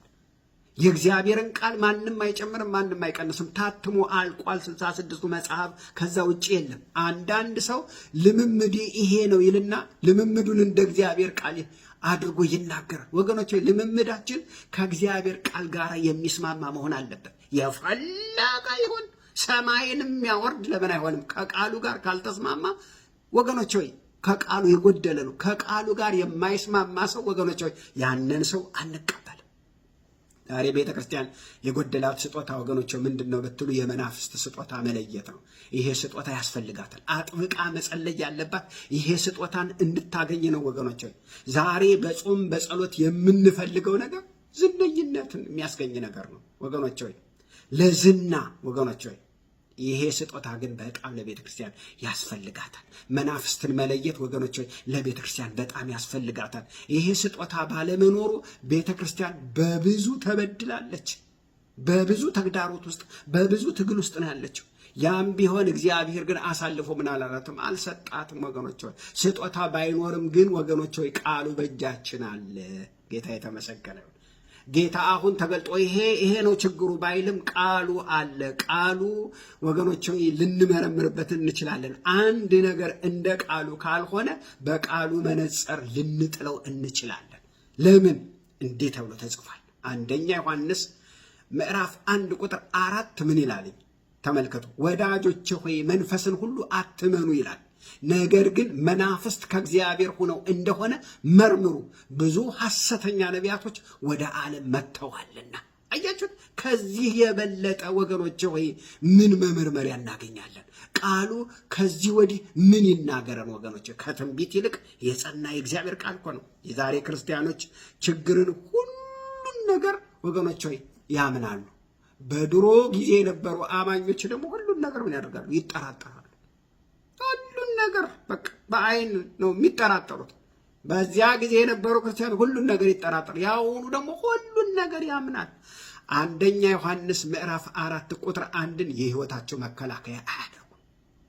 የእግዚአብሔርን ቃል ማንም አይጨምርም፣ ማንም አይቀንስም። ታትሞ አልቋል 66ቱ መጽሐፍ፣ ከዛ ውጭ የለም። አንዳንድ ሰው ልምምዴ ይሄ ነው ይልና ልምምዱን እንደ እግዚአብሔር ቃል አድርጎ ይናገራል። ወገኖች ልምምዳችን ከእግዚአብሔር ቃል ጋር የሚስማማ መሆን አለበት። የፈለገ ይሁን ሰማይንም ያወርድ ለምን አይሆንም? ከቃሉ ጋር ካልተስማማ ወገኖች ሆይ ከቃሉ የጎደለ ነው። ከቃሉ ጋር የማይስማማ ሰው ወገኖች ሆይ ያንን ሰው አንቀበልም። ዛሬ ቤተ ክርስቲያን የጎደላት ስጦታ ወገኖች ምንድን ነው ብትሉ የመናፍስት ስጦታ መለየት ነው። ይሄ ስጦታ ያስፈልጋታል። አጥብቃ መጸለይ ያለባት ይሄ ስጦታን እንድታገኝ ነው ወገኖች ሆይ። ዛሬ በጾም በጸሎት የምንፈልገው ነገር ዝነኝነትን የሚያስገኝ ነገር ነው ወገኖች ሆይ፣ ለዝና ወገኖች ሆይ። ይሄ ስጦታ ግን በጣም ለቤተ ክርስቲያን ያስፈልጋታል። መናፍስትን መለየት ወገኖች ለቤተ ክርስቲያን በጣም ያስፈልጋታል። ይሄ ስጦታ ባለመኖሩ ቤተ ክርስቲያን በብዙ ተበድላለች። በብዙ ተግዳሮት ውስጥ በብዙ ትግል ውስጥ ነው ያለችው። ያም ቢሆን እግዚአብሔር ግን አሳልፎ ምን አላላትም? አልሰጣትም ወገኖች። ስጦታ ባይኖርም ግን ወገኖች ቃሉ በእጃችን አለ። ጌታ የተመሰገነ ነው። ጌታ አሁን ተገልጦ ይሄ ነው ችግሩ ባይልም ቃሉ አለ። ቃሉ ወገኖች ልንመረምርበት እንችላለን። አንድ ነገር እንደ ቃሉ ካልሆነ በቃሉ መነጽር ልንጥለው እንችላለን። ለምን? እንዴት ተብሎ ተጽፏል። አንደኛ ዮሐንስ ምዕራፍ 1 ቁጥር 4 ምን ይላል? ተመልከቱ። ወዳጆቼ ሆይ መንፈስን ሁሉ አትመኑ ይላል፣ ነገር ግን መናፍስት ከእግዚአብሔር ሆነው እንደሆነ መርምሩ፣ ብዙ ሐሰተኛ ነቢያቶች ወደ ዓለም መጥተዋልና። አያችሁት? ከዚህ የበለጠ ወገኖች ሆይ ምን መመርመሪያ እናገኛለን? ቃሉ ከዚህ ወዲህ ምን ይናገረን ወገኖች? ከትንቢት ይልቅ የጸና የእግዚአብሔር ቃል እኮ ነው። የዛሬ ክርስቲያኖች ችግርን ሁሉን ነገር ወገኖች ሆይ ያምናሉ። በድሮ ጊዜ የነበሩ አማኞች ደግሞ ሁሉን ነገር ምን ያደርጋሉ? ይጠራጠራሉ። ሁሉን ነገር በቃ በአይን ነው የሚጠራጠሩት። በዚያ ጊዜ የነበሩ ክርስቲያን ሁሉን ነገር ይጠራጠር፣ ያሁኑ ደግሞ ሁሉን ነገር ያምናል። አንደኛ ዮሐንስ ምዕራፍ 4 ቁጥር 1ን የህይወታቸው መከላከያ አያደርጉ።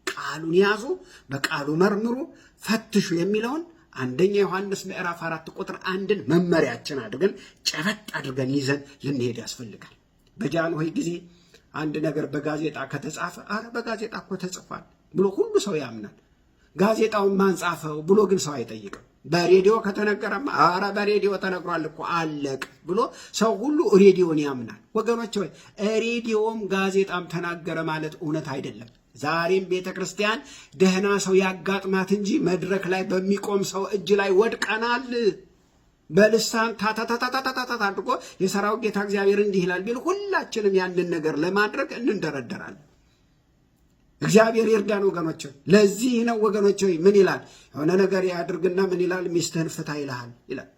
ቃሉን ያዙ፣ በቃሉ መርምሩ፣ ፈትሹ የሚለውን አንደኛ ዮሐንስ ምዕራፍ 4 ቁጥር 1ን መመሪያችን አድርገን ጨበጥ አድርገን ይዘን ልንሄድ ያስፈልጋል። በጃንሆይ ጊዜ አንድ ነገር በጋዜጣ ከተጻፈ አረ በጋዜጣ እኮ ተጽፏል ብሎ ሁሉ ሰው ያምናል። ጋዜጣውን ማን ጻፈው ብሎ ግን ሰው አይጠይቅም። በሬዲዮ ከተነገረማ አረ በሬዲዮ ተነግሯል እኮ አለቅ ብሎ ሰው ሁሉ ሬዲዮን ያምናል። ወገኖች ሆይ ሬዲዮም ጋዜጣም ተናገረ ማለት እውነት አይደለም። ዛሬም ቤተ ክርስቲያን ደህና ሰው ያጋጥማት እንጂ መድረክ ላይ በሚቆም ሰው እጅ ላይ ወድቀናል። በልሳን ታታታታታታ አድርጎ የሰራው ጌታ እግዚአብሔር እንዲህ ይላል ቢል ሁላችንም ያንን ነገር ለማድረግ እንንደረደራለን። እግዚአብሔር ይርዳን ወገኖች። ለዚህ ነው ወገኖች ምን ይላል? የሆነ ነገር ያድርግና ምን ይላል? ሚስትህን ፍታ ይልሃል ይላል።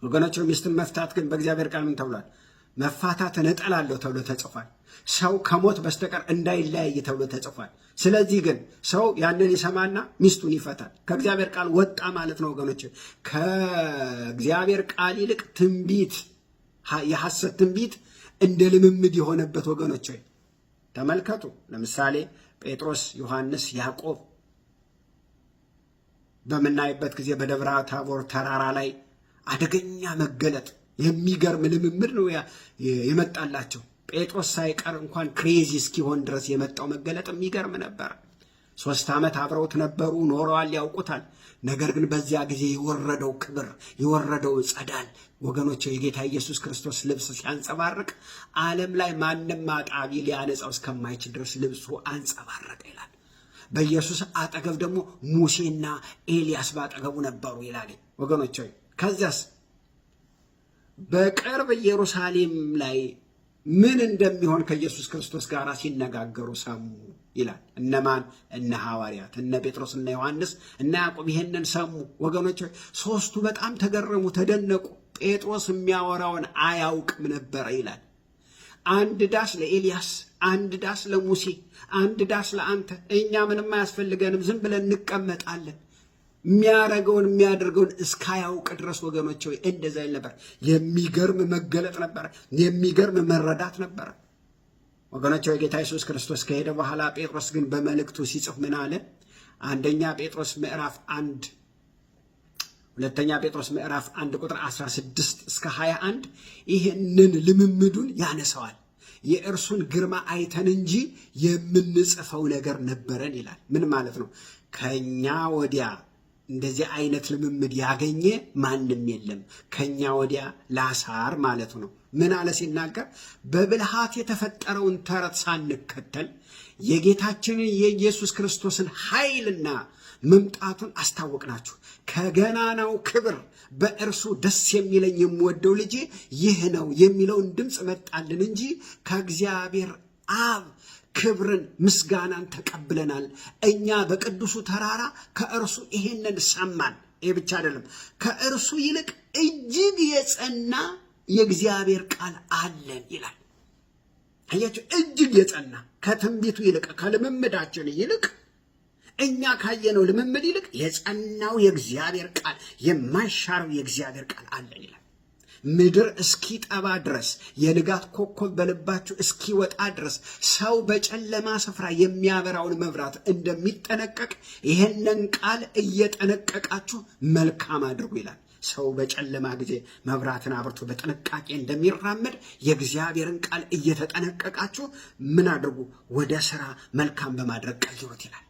ወገኖች ሚስትን መፍታት ግን በእግዚአብሔር ቃል ምን ተብሏል? መፋታትን እጠላለሁ ተብሎ ተጽፏል። ሰው ከሞት በስተቀር እንዳይለያይ ተብሎ ተጽፏል። ስለዚህ ግን ሰው ያንን ይሰማና ሚስቱን ይፈታል። ከእግዚአብሔር ቃል ወጣ ማለት ነው ወገኖች። ከእግዚአብሔር ቃል ይልቅ ትንቢት፣ የሐሰት ትንቢት እንደ ልምምድ የሆነበት ወገኖች ተመልከቱ። ለምሳሌ ጴጥሮስ፣ ዮሐንስ፣ ያዕቆብ በምናይበት ጊዜ በደብረ ታቦር ተራራ ላይ አደገኛ መገለጥ፣ የሚገርም ልምምድ ነው የመጣላቸው። ጴጥሮስ ሳይቀር እንኳን ክሬዚ እስኪሆን ድረስ የመጣው መገለጥ የሚገርም ነበር። 3 ዓመት አብረውት ነበሩ፣ ኖረዋል፣ ያውቁታል። ነገር ግን በዚያ ጊዜ የወረደው ክብር፣ የወረደው ጸዳል ወገኖች የጌታ ኢየሱስ ክርስቶስ ልብስ ሲያንጸባርቅ ዓለም ላይ ማንም አጣቢ ሊያነጻው እስከማይችል ድረስ ልብሱ አንጸባረቀ ይላል። በኢየሱስ አጠገብ ደግሞ ሙሴና ኤልያስ ባጠገቡ ነበሩ ይላል። ወገኖች ሆይ ከዚያስ በቅርብ ኢየሩሳሌም ላይ ምን እንደሚሆን ከኢየሱስ ክርስቶስ ጋር ሲነጋገሩ ሰሙ ይላል። እነማን? እነ ሐዋርያት እነ ጴጥሮስ እና ዮሐንስ እና ያዕቆብ ይሄንን ሰሙ። ወገኖች ሶስቱ በጣም ተገረሙ፣ ተደነቁ። ጴጥሮስ የሚያወራውን አያውቅም ነበረ ይላል። አንድ ዳስ ለኤልያስ፣ አንድ ዳስ ለሙሴ፣ አንድ ዳስ ለአንተ፣ እኛ ምንም አያስፈልገንም፣ ዝም ብለን እንቀመጣለን። የሚያደርገውን እስካያውቅ ድረስ ወገኖች ሆይ እንደዛ ይል ነበር። የሚገርም መገለጥ ነበረ፣ የሚገርም መረዳት ነበረ። ወገኖች ሆይ ጌታ ኢየሱስ ክርስቶስ ከሄደ በኋላ ጴጥሮስ ግን በመልእክቱ ሲጽፍ ምን አለ? አንደኛ ጴጥሮስ ምዕራፍ 1 ሁለተኛ ጴጥሮስ ምዕራፍ 1 ቁጥር 16 እስከ 21 ይህንን ልምምዱን ያነሳዋል። የእርሱን ግርማ አይተን እንጂ የምንጽፈው ነገር ነበረን ይላል። ምን ማለት ነው? ከኛ ወዲያ እንደዚህ አይነት ልምምድ ያገኘ ማንም የለም። ከኛ ወዲያ ላሳር ማለቱ ነው። ምን አለ ሲናገር? በብልሃት የተፈጠረውን ተረት ሳንከተል የጌታችንን የኢየሱስ ክርስቶስን ኃይልና መምጣቱን አስታወቅናችሁ። ከገናናው ክብር በእርሱ ደስ የሚለኝ የምወደው ልጄ ይህ ነው የሚለውን ድምፅ መጣልን እንጂ ከእግዚአብሔር አብ ክብርን ምስጋናን ተቀብለናል። እኛ በቅዱሱ ተራራ ከእርሱ ይሄንን ሰማን። ይህ ብቻ አይደለም፣ ከእርሱ ይልቅ እጅግ የጸና የእግዚአብሔር ቃል አለን ይላል። አያችሁ፣ እጅግ የጸና ከትንቢቱ ይልቅ ከልምምዳችን ይልቅ እኛ ካየነው ልምምድ ይልቅ የጸናው የእግዚአብሔር ቃል የማይሻረው የእግዚአብሔር ቃል አለን ይላል። ምድር እስኪጠባ ድረስ የንጋት ኮከብ በልባችሁ እስኪወጣ ድረስ ሰው በጨለማ ስፍራ የሚያበራውን መብራት እንደሚጠነቀቅ ይህንን ቃል እየጠነቀቃችሁ መልካም አድርጉ ይላል። ሰው በጨለማ ጊዜ መብራትን አብርቶ በጥንቃቄ እንደሚራመድ የእግዚአብሔርን ቃል እየተጠነቀቃችሁ ምን አድርጉ? ወደ ሥራ መልካም በማድረግ ቀይሩት ይላል።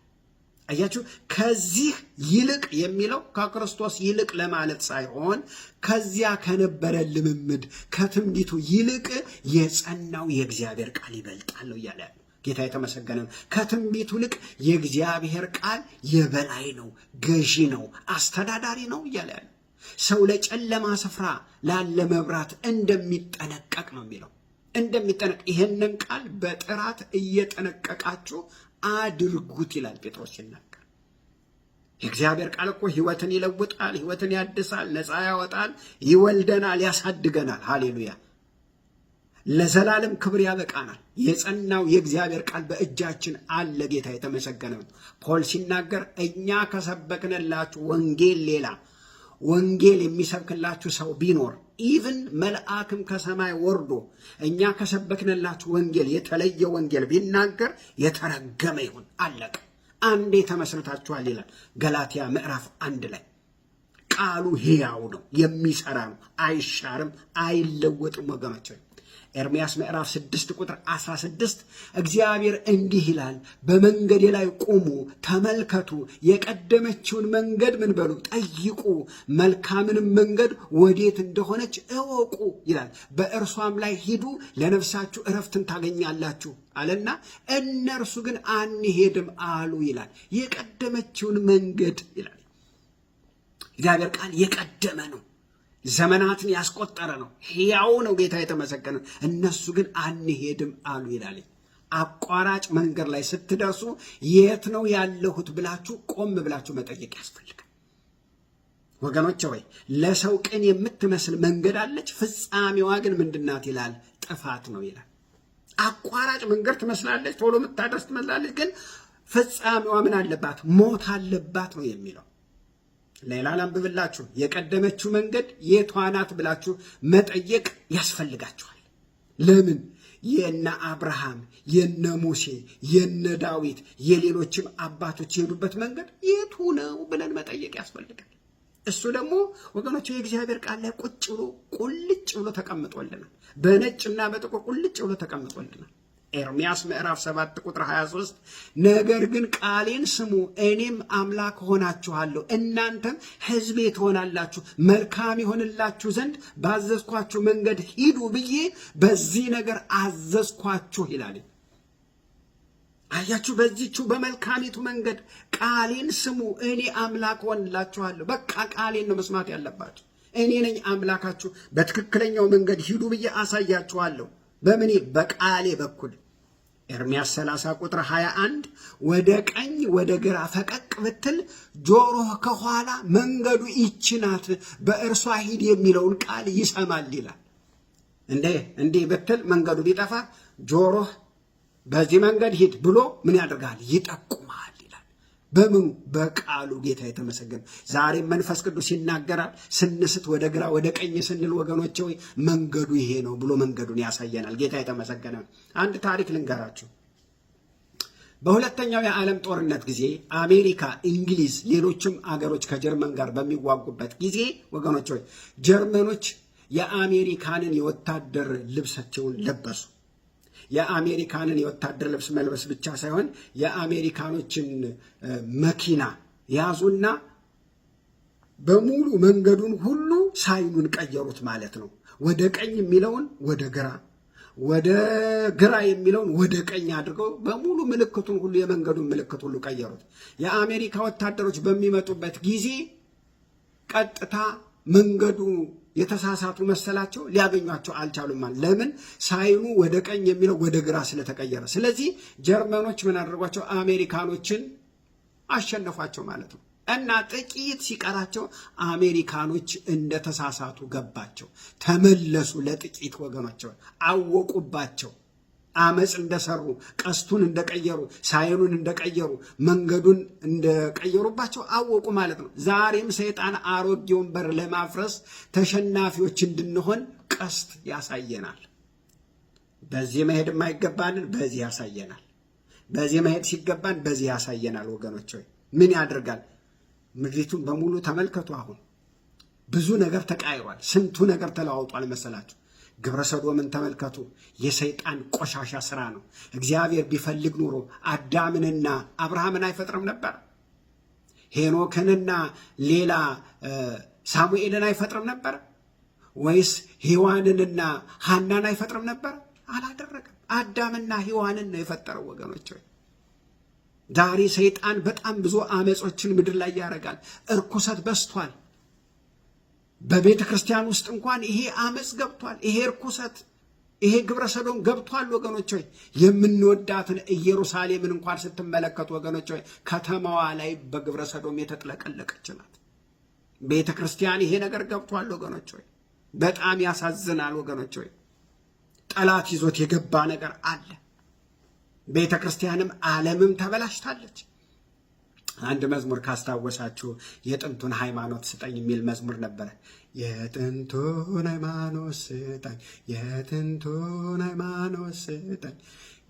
አያችሁ፣ ከዚህ ይልቅ የሚለው ከክርስቶስ ይልቅ ለማለት ሳይሆን ከዚያ ከነበረ ልምምድ ከትንቢቱ ይልቅ የጸናው የእግዚአብሔር ቃል ይበልጣል እያለ ጌታ የተመሰገነ ነው። ከትንቢቱ ይልቅ የእግዚአብሔር ቃል የበላይ ነው፣ ገዢ ነው፣ አስተዳዳሪ ነው እያለ ሰው ለጨለማ ስፍራ ላለ መብራት እንደሚጠነቀቅ ነው የሚለው። እንደሚጠነቅ ይህንን ቃል በጥራት እየጠነቀቃችሁ አድርጉት ይላል ጴጥሮስ ሲናገር። የእግዚአብሔር ቃል እኮ ሕይወትን ይለውጣል፣ ሕይወትን ያድሳል፣ ነፃ ያወጣል፣ ይወልደናል፣ ያሳድገናል። ሃሌሉያ! ለዘላለም ክብር ያበቃናል። የጸናው የእግዚአብሔር ቃል በእጃችን አለ። ጌታ የተመሰገነ ነው። ፖል ሲናገር እኛ ከሰበክንላችሁ ወንጌል ሌላ ወንጌል የሚሰብክላችሁ ሰው ቢኖር ኢቭን መልአክም ከሰማይ ወርዶ እኛ ከሰበክንላችሁ ወንጌል የተለየ ወንጌል ቢናገር የተረገመ ይሁን። አለቀ። አንዴ ተመስርታችኋል ይላል ገላትያ ምዕራፍ 1 ላይ። ቃሉ ሕያው ነው፣ የሚሰራ ነው፣ አይሻርም፣ አይለወጥም። ወገኖች ኤርምያስ ምዕራፍ 6 ቁጥር 16 እግዚአብሔር እንዲህ ይላል፣ በመንገዴ ላይ ቁሙ፣ ተመልከቱ፣ የቀደመችውን መንገድ ምን በሉ ጠይቁ፣ መልካምንም መንገድ ወዴት እንደሆነች እወቁ ይላል። በእርሷም ላይ ሂዱ፣ ለነፍሳችሁ እረፍትን ታገኛላችሁ አለና እነርሱ ግን አንሄድም አሉ ይላል። የቀደመችውን መንገድ ይላል እግዚአብሔር ቃል የቀደመ ነው፣ ዘመናትን ያስቆጠረ ነው፣ ሕያው ነው። ጌታ የተመሰገነ። እነሱ ግን አንሄድም አሉ ይላል። አቋራጭ መንገድ ላይ ስትደርሱ የት ነው ያለሁት ብላችሁ ቆም ብላችሁ መጠየቅ ያስፈልጋል። ወገኖቼ ወይ ለሰው ቅን የምትመስል መንገድ አለች፣ ፍጻሜዋ ግን ምንድናት ይላል? ጥፋት ነው ይላል። አቋራጭ መንገድ ትመስላለች፣ ቶሎ የምታደርስ ትመስላለች፣ ግን ፍጻሜዋ ምን አለባት? ሞት አለባት ነው የሚለው። ሌላ ላንብብላችሁ። የቀደመችው መንገድ የቷ ናት ብላችሁ መጠየቅ ያስፈልጋችኋል። ለምን? የነ አብርሃም፣ የነ ሙሴ፣ የነ ዳዊት፣ የሌሎችም አባቶች የሄዱበት መንገድ የቱ ነው ብለን መጠየቅ ያስፈልጋል። እሱ ደግሞ ወገኖች የእግዚአብሔር ቃል ላይ ቁጭ ብሎ ቁልጭ ብሎ ተቀምጦልናል። በነጭና በጥቁር ቁልጭ ብሎ ተቀምጦልናል። ኤርምያስ ምዕራፍ 7 ቁጥር 23 ነገር ግን ቃሌን ስሙ፣ እኔም አምላክ ሆናችኋለሁ፣ እናንተም ሕዝቤ ትሆናላችሁ፣ መልካም ይሆንላችሁ ዘንድ ባዘዝኳችሁ መንገድ ሂዱ ብዬ በዚህ ነገር አዘዝኳችሁ ይላል። አያችሁ፣ በዚህቹ በመልካሚቱ መንገድ ቃሌን ስሙ፣ እኔ አምላክ ሆንላችኋለሁ። በቃ ቃሌን ነው መስማት ያለባችሁ። እኔ ነኝ አምላካችሁ፣ በትክክለኛው መንገድ ሂዱ ብዬ አሳያችኋለሁ። በምኔ? በቃሌ በኩል። ኤርምያስ 30 ቁጥር 21 ወደ ቀኝ ወደ ግራ ፈቀቅ ብትል ጆሮህ ከኋላ መንገዱ ይህች ናት፣ በእርሷ ሂድ የሚለውን ቃል ይሰማል ይላል። እንዲህ ብትል መንገዱ ቢጠፋ ጆሮህ በዚህ መንገድ ሂድ ብሎ ምን ያደርጋል? ይጠቁማል ይላል። በምኑ? በቃሉ። ጌታ የተመሰገነ። ዛሬም መንፈስ ቅዱስ ይናገራል። ስንስት ወደ ግራ ወደ ቀኝ ስንል ወገኖቼ ሆይ መንገዱ ይሄ ነው ብሎ መንገዱን ያሳየናል። ጌታ የተመሰገነ። አንድ ታሪክ ልንገራችሁ። በሁለተኛው የዓለም ጦርነት ጊዜ አሜሪካ፣ እንግሊዝ፣ ሌሎችም አገሮች ከጀርመን ጋር በሚዋጉበት ጊዜ ወገኖች ሆይ ጀርመኖች የአሜሪካንን የወታደር ልብሳቸውን ለበሱ። የአሜሪካንን የወታደር ልብስ መልበስ ብቻ ሳይሆን የአሜሪካኖችን መኪና ያዙና በሙሉ መንገዱን ሁሉ ሳይኑን ቀየሩት ማለት ነው። ወደ ቀኝ የሚለውን ወደ ግራ፣ ወደ ግራ የሚለውን ወደ ቀኝ አድርገው በሙሉ ምልክቱን ሁሉ የመንገዱን ምልክት ሁሉ ቀየሩት። የአሜሪካ ወታደሮች በሚመጡበት ጊዜ ቀጥታ መንገዱ የተሳሳቱ መሰላቸው፣ ሊያገኟቸው አልቻሉም። ለምን? ሳይኑ ወደ ቀኝ የሚለው ወደ ግራ ስለተቀየረ። ስለዚህ ጀርመኖች ምን አደረጓቸው? አሜሪካኖችን አሸነፏቸው ማለት ነው። እና ጥቂት ሲቀራቸው አሜሪካኖች እንደተሳሳቱ ገባቸው። ተመለሱ። ለጥቂት ወገኖች አወቁባቸው። አመፅ እንደሰሩ፣ ቀስቱን እንደቀየሩ፣ ሳይኑን እንደቀየሩ፣ መንገዱን እንደቀየሩባቸው አወቁ ማለት ነው። ዛሬም ሰይጣን አሮጌውን በር ለማፍረስ ተሸናፊዎች እንድንሆን ቀስት ያሳየናል። በዚህ መሄድ የማይገባንን በዚህ ያሳየናል። በዚህ መሄድ ሲገባን በዚህ ያሳየናል። ወገኖች ሆይ ምን ያደርጋል? ምድሪቱን በሙሉ ተመልከቱ። አሁን ብዙ ነገር ተቃይሯል። ስንቱ ነገር ተለዋውጧል መሰላችሁ? ግብረ ሰዶምን ተመልከቱ። የሰይጣን ቆሻሻ ስራ ነው። እግዚአብሔር ቢፈልግ ኑሮ አዳምንና አብርሃምን አይፈጥርም ነበር? ሄኖክንና ሌላ ሳሙኤልን አይፈጥርም ነበር? ወይስ ሔዋንንና ሐናን አይፈጥርም ነበር? አላደረገም። አዳምና ሔዋንን ነው የፈጠረው ወገኖች። ዛሬ ሰይጣን በጣም ብዙ አመጾችን ምድር ላይ ያደርጋል። እርኩሰት በስቷል። በቤተ ክርስቲያን ውስጥ እንኳን ይሄ አመጽ ገብቷል። ይሄ እርኩሰት፣ ይሄ ግብረ ሰዶም ገብቷል ወገኖች ሆይ። የምንወዳትን ኢየሩሳሌምን እንኳን ስትመለከቱ ወገኖች ሆይ ከተማዋ ላይ በግብረ ሰዶም የተጥለቀለቀች ናት። ቤተ ክርስቲያን ይሄ ነገር ገብቷል ወገኖች ሆይ። በጣም ያሳዝናል ወገኖች ሆይ። ጠላት ይዞት የገባ ነገር አለ። ቤተ ክርስቲያንም ዓለምም ተበላሽታለች። አንድ መዝሙር ካስታወሳችሁ የጥንቱን ሃይማኖት ስጠኝ የሚል መዝሙር ነበረ። የጥንቱን ሃይማኖት ስጠኝ፣ የጥንቱን ሃይማኖት ስጠኝ፣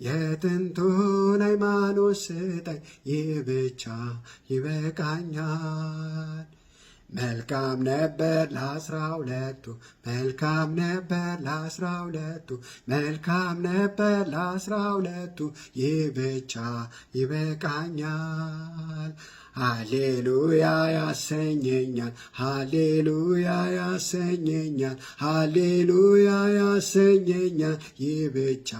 የጥንቱን ሃይማኖት ስጠኝ፣ ይህ ብቻ ይበቃኛል። መልካም ነበር ለ12ቱ፣ መልካም ነበር ለ12ቱ፣ መልካም ነበር ለ12ቱ፣ ይህ ብቻ ይበቃኛል። ሃሌሉያ ያሰኘኛል፣ ሃሌሉያ ያሰኘኛል፣ ሃሌሉያ ያሰኘኛል፣ ይህ ብቻ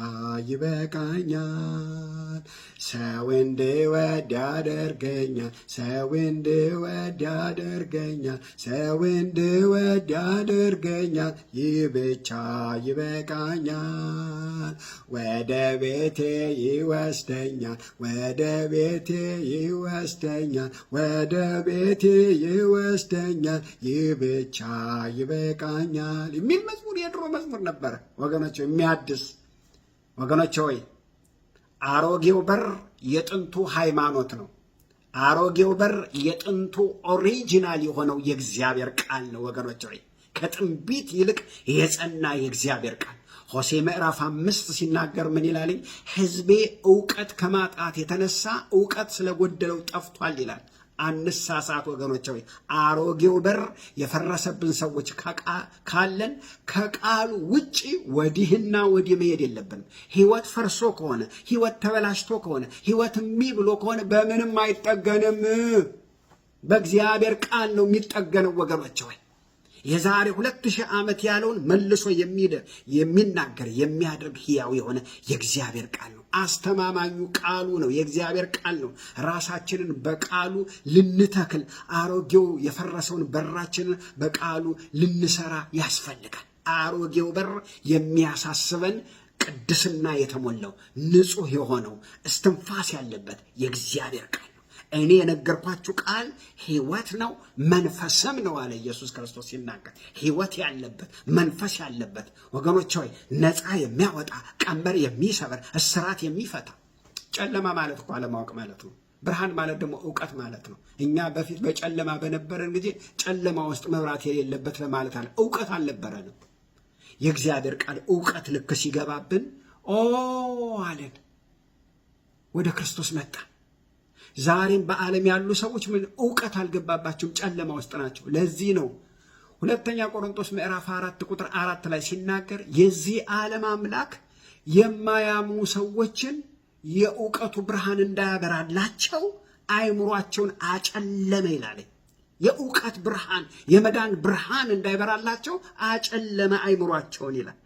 ይበቃኛል። ሰው እንድወድ ያደርገኛል፣ ሰው እንድወድ ያደርገኛል፣ ሰው እንድወድ ያደርገኛል፣ ይህ ብቻ ይበቃኛል። ወደ ቤቴ ይወስደኛል፣ ወደ ቤቴ ይወስደኛል፣ ወደ ቤቴ ይወስደኛል፣ ይህ ብቻ ይበቃኛል የሚል መዝሙር የድሮ መዝሙር ነበረ ወገኖች። የሚያድስ ወገኖች ሆይ አሮጌው በር የጥንቱ ሃይማኖት ነው። አሮጌው በር የጥንቱ ኦሪጂናል የሆነው የእግዚአብሔር ቃል ነው ወገኖች ሆይ። ከትንቢት ይልቅ የጸና የእግዚአብሔር ቃል ሆሴ ምዕራፍ 5 ሲናገር ምን ይላልኝ? ሕዝቤ ዕውቀት ከማጣት የተነሳ ዕውቀት ስለጎደለው ጠፍቷል ይላል። አንሳሳት ወገኖች ሆይ። አሮጌው በር የፈረሰብን ሰዎች ካለን ከቃሉ ውጪ ወዲህና ወዲህ መሄድ የለብንም። ሕይወት ፈርሶ ከሆነ፣ ሕይወት ተበላሽቶ ከሆነ፣ ሕይወት እምቢ ብሎ ከሆነ በምንም አይጠገንም። በእግዚአብሔር ቃል ነው የሚጠገነው ወገኖች ሆይ። የዛሬ 2000 ዓመት ያለውን መልሶ የሚናገር የሚያደርግ ሕያው የሆነ የእግዚአብሔር ቃል ነው። አስተማማኙ ቃሉ ነው፣ የእግዚአብሔር ቃል ነው። ራሳችንን በቃሉ ልንተክል፣ አሮጌው የፈረሰውን በራችንን በቃሉ ልንሰራ ያስፈልጋል። አሮጌው በር የሚያሳስበን ቅድስና የተሞላው ንጹህ የሆነው እስትንፋስ ያለበት የእግዚአብሔር ቃል ነው። እኔ የነገርኳችሁ ቃል ሕይወት ነው መንፈስም ነው አለ ኢየሱስ ክርስቶስ ሲናገር። ሕይወት ያለበት መንፈስ ያለበት ወገኖች ሆይ ነፃ የሚያወጣ ቀንበር የሚሰበር እስራት የሚፈታ። ጨለማ ማለት እኮ አለማወቅ ማለት ነው። ብርሃን ማለት ደግሞ እውቀት ማለት ነው። እኛ በፊት በጨለማ በነበረን ጊዜ ጨለማ ውስጥ መብራት የሌለበት ለማለት አለ እውቀት አልነበረንም። የእግዚአብሔር ቃል እውቀት ልክ ሲገባብን አለን ወደ ክርስቶስ መጣ። ዛሬም በዓለም ያሉ ሰዎች ምን እውቀት አልገባባቸውም፣ ጨለማ ውስጥ ናቸው። ለዚህ ነው ሁለተኛ ቆሮንቶስ ምዕራፍ 4 ቁጥር 4 ላይ ሲናገር የዚህ ዓለም አምላክ የማያምኑ ሰዎችን የእውቀቱ ብርሃን እንዳያበራላቸው አይምሯቸውን አጨለመ ይላል። የእውቀት ብርሃን የመዳን ብርሃን እንዳይበራላቸው አጨለመ አይምሯቸውን ይላል።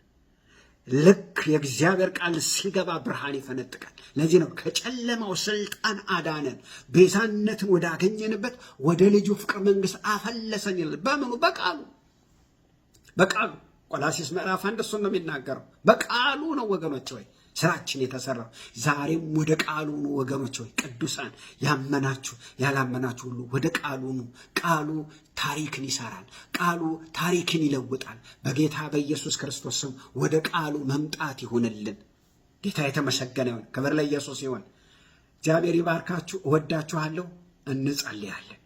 ልክ የእግዚአብሔር ቃል ሲገባ ብርሃን ይፈነጥቃል። ለዚህ ነው ከጨለማው ስልጣን አዳነን፣ ቤዛነትን ወዳገኘንበት ወደ ልጁ ፍቅር መንግስት አፈለሰን ይላል። በምኑ? በቃሉ ቆላስይስ ምዕራፍ 1 እሱን ነው የሚናገረው። በቃሉ ነው ወገኖች ወይ ስራችን የተሰራው። ዛሬም ወደ ቃሉ ነው ወገኖች ሆይ፣ ቅዱሳን ያመናችሁ ያላመናችሁ ሁሉ ወደ ቃሉ ነው። ቃሉ ታሪክን ይሰራል። ቃሉ ታሪክን ይለውጣል። በጌታ በኢየሱስ ክርስቶስ ስም ወደ ቃሉ መምጣት ይሁንልን። ጌታ የተመሰገነ ይሁን። ክብር ለኢየሱስ ይሁን። እግዚአብሔር ይባርካችሁ። እወዳችኋለሁ። እንጸልያለን።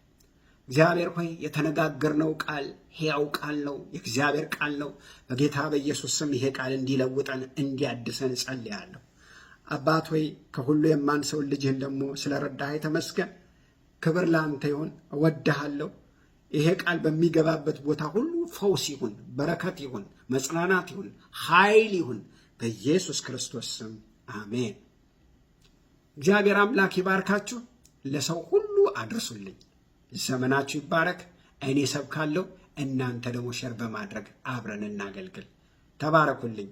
እግዚአብሔር ሆይ የተነጋገርነው ቃል ሕያው ቃል ነው፣ የእግዚአብሔር ቃል ነው። በጌታ በኢየሱስ ስም ይሄ ቃል እንዲለውጠን እንዲያድሰን እጸልያለሁ። አባት ሆይ ከሁሉ የማንሰውን ልጅህን ደግሞ ስለረዳህ ተመስገን። ክብር ለአንተ ይሁን። እወድሃለሁ። ይሄ ቃል በሚገባበት ቦታ ሁሉ ፈውስ ይሁን፣ በረከት ይሁን፣ መጽናናት ይሁን፣ ኃይል ይሁን፣ በኢየሱስ ክርስቶስ ስም አሜን። እግዚአብሔር አምላክ ይባርካችሁ። ለሰው ሁሉ አድርሱልኝ። ዘመናችሁ ይባረክ። እኔ ሰብካለሁ፣ እናንተ ደግሞ ሸር በማድረግ አብረን እናገልግል። ተባረኩልኝ።